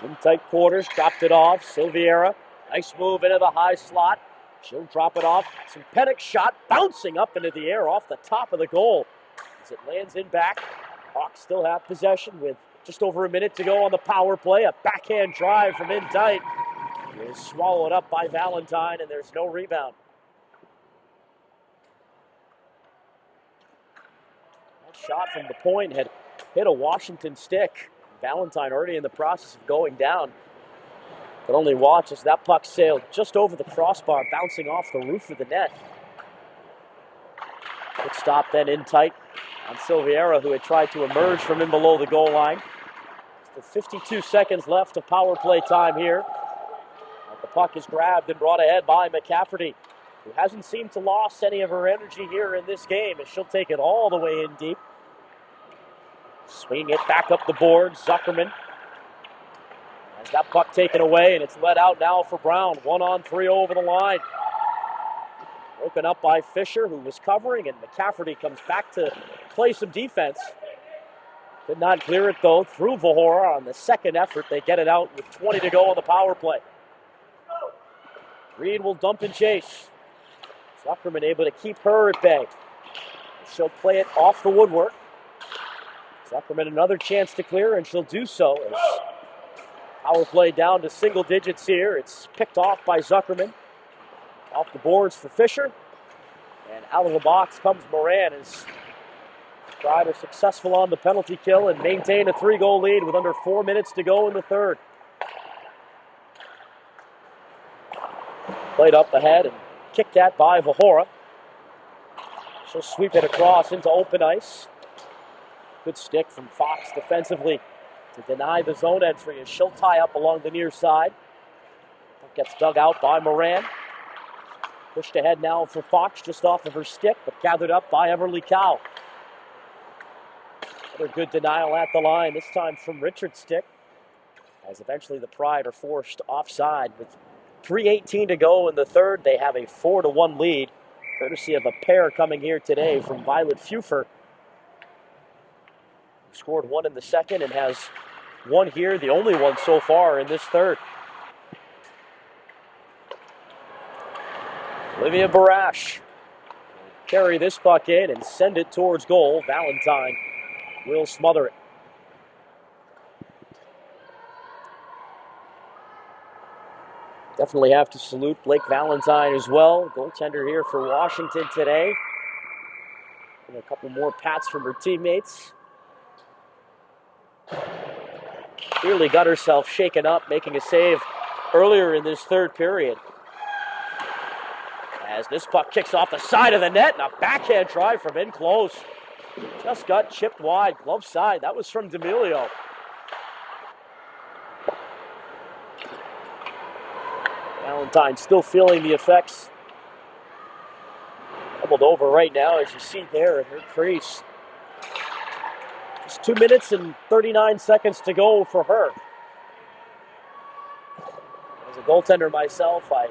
In tight quarters, dropped it off. Silviera, nice move into the high slot. She'll drop it off. Some Pennick shot bouncing up into the air off the top of the goal. As it lands in back, Hawks still have possession with just over a minute to go on the power play. A backhand drive from in tight. It is swallowed up by Valentine, and there's no rebound. That shot from the point had hit a Washington stick. Valentine already in the process of going down. But only watch as that puck sailed just over the crossbar, bouncing off the roof of the net. Good stop then in tight on Silviera, who had tried to emerge from in below the goal line. With 52 seconds left of power play time here. The puck is grabbed and brought ahead by McCafferty, who hasn't seemed to lost any of her energy here in this game, as she'll take it all the way in deep. Swinging it back up the board, Zuckerman. Has that puck taken away, and it's let out now for Brown. 1-on-3 over the line. Broken up by Fisher, who was covering, and McCafferty comes back to play some defense. Could not clear it, though, through Vahora on the second effort. They get it out with 20 to go on the power play. Reed will dump and chase. Zuckerman able to keep her at bay. She'll play it off the woodwork. Zuckerman another chance to clear, and she'll do so. As power play down to single digits here. It's picked off by Zuckerman. Off the boards for Fisher. And out of the box comes Moran as Pride are successful on the penalty kill and maintain a 3-goal lead with under 4 minutes to go in the third. Played up ahead and kicked at by Vahora. She'll sweep it across into open ice. Good stick from Fox defensively to deny the zone entry as she'll tie up along the near side. Gets dug out by Moran. Pushed ahead now for Fox just off of her stick, but gathered up by Everly Cow. Another good denial at the line, this time from Richard's stick, as eventually the Pride are forced offside. With 3:18 to go in the third, they have a 4-1 lead, courtesy of a pair coming here today from Violet Fufer. Scored one in the second and has one here, the only one so far in this third. Olivia Barash carry this puck in and send it towards goal. Valentine will smother it. Definitely have to salute Blake Valentine as well. Goaltender here for Washington today. And a couple more pats from her teammates. Clearly got herself shaken up, making a save earlier in this third period. As this puck kicks off the side of the net, and a backhand try from in close. Just got chipped wide, glove side. That was from D'Amelio. Valentine still feeling the effects. Doubled over right now, as you see there in her crease. Just 2 minutes and 39 seconds to go for her. As a goaltender myself, I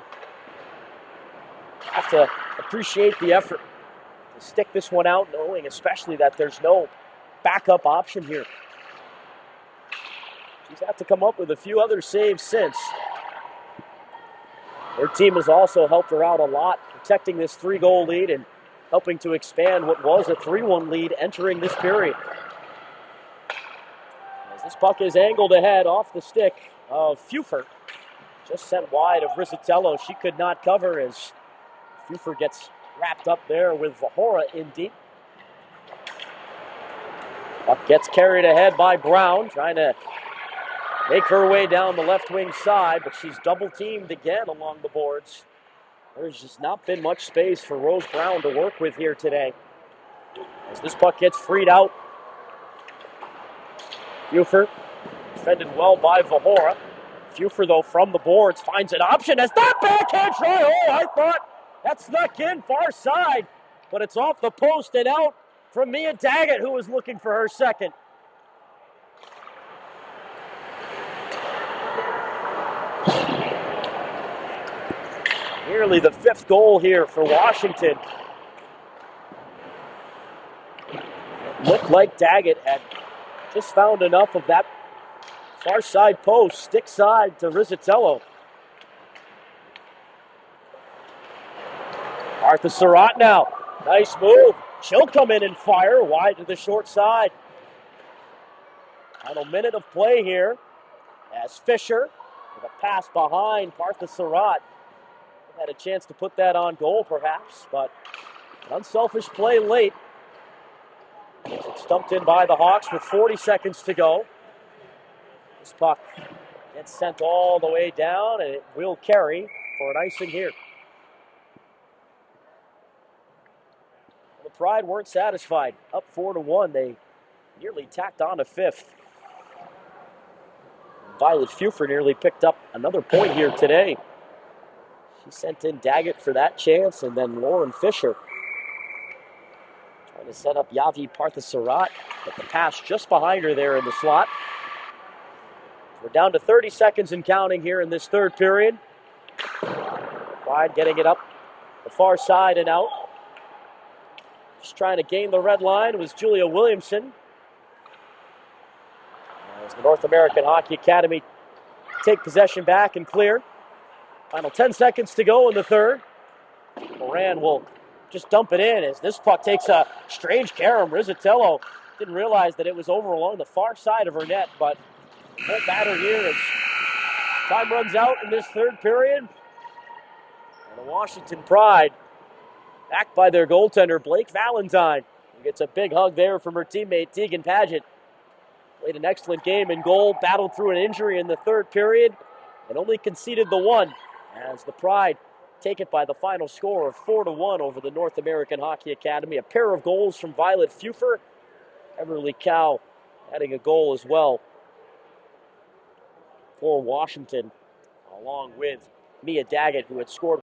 have to appreciate the effort to stick this one out, knowing especially that there's no backup option here. She's had to come up with a few other saves since. Her team has also helped her out a lot, protecting this 3-goal lead and helping to expand what was a 3-1 lead entering this period. As this puck is angled ahead off the stick of Fufer, just sent wide of Rizzatello. She could not cover as Fufer gets wrapped up there with Vahora in deep. Puck gets carried ahead by Brown, trying to make her way down the left wing side, but she's double teamed again along the boards. There's just not been much space for Rose Brown to work with here today. As this puck gets freed out, Fufer defended well by Vahora. Fufer, though, from the boards finds an option as that backhand try. Oh, I thought that snuck in far side, but it's off the post and out from Mia Daggett, who was looking for her second. Nearly the 5th goal here for Washington. Looked like Daggett had just found enough of that far side post, stick side to Rizzatello. Martha Surratt now. Nice move. She'll come in and fire wide to the short side. Final minute of play here as Fisher with a pass behind Martha Surratt. Had a chance to put that on goal perhaps, but an unselfish play late. It's stumped in by the Hawks with 40 seconds to go. This puck gets sent all the way down, and it will carry for an icing here. The Pride weren't satisfied. Up 4-1, they nearly tacked on a 5th. Violet Fufer nearly picked up another point here today. She sent in Daggett for that chance, and then Lauren Fisher trying to set up Yavi Partha-Surratt, but the pass just behind her there in the slot. We're down to 30 seconds and counting here in this third period. Pride getting it up the far side and out. Just trying to gain the red line was Julia Williamson. As the North American Hockey Academy take possession back and clear. Final 10 seconds to go in the third. Moran will just dump it in as this puck takes a strange carom. Rizzatello didn't realize that it was over along the far side of her net, but won't matter here as time runs out in this third period. And the Washington Pride, backed by their goaltender, Blake Valentine, who gets a big hug there from her teammate, Tegan Paget. Played an excellent game in goal, battled through an injury in the third period, and only conceded the one as the Pride take it by the final score of 4-1 over the North American Hockey Academy. A pair of goals from Violet Fufer. Everly Cow adding a goal as well for Washington, along with Mia Daggett, who had scored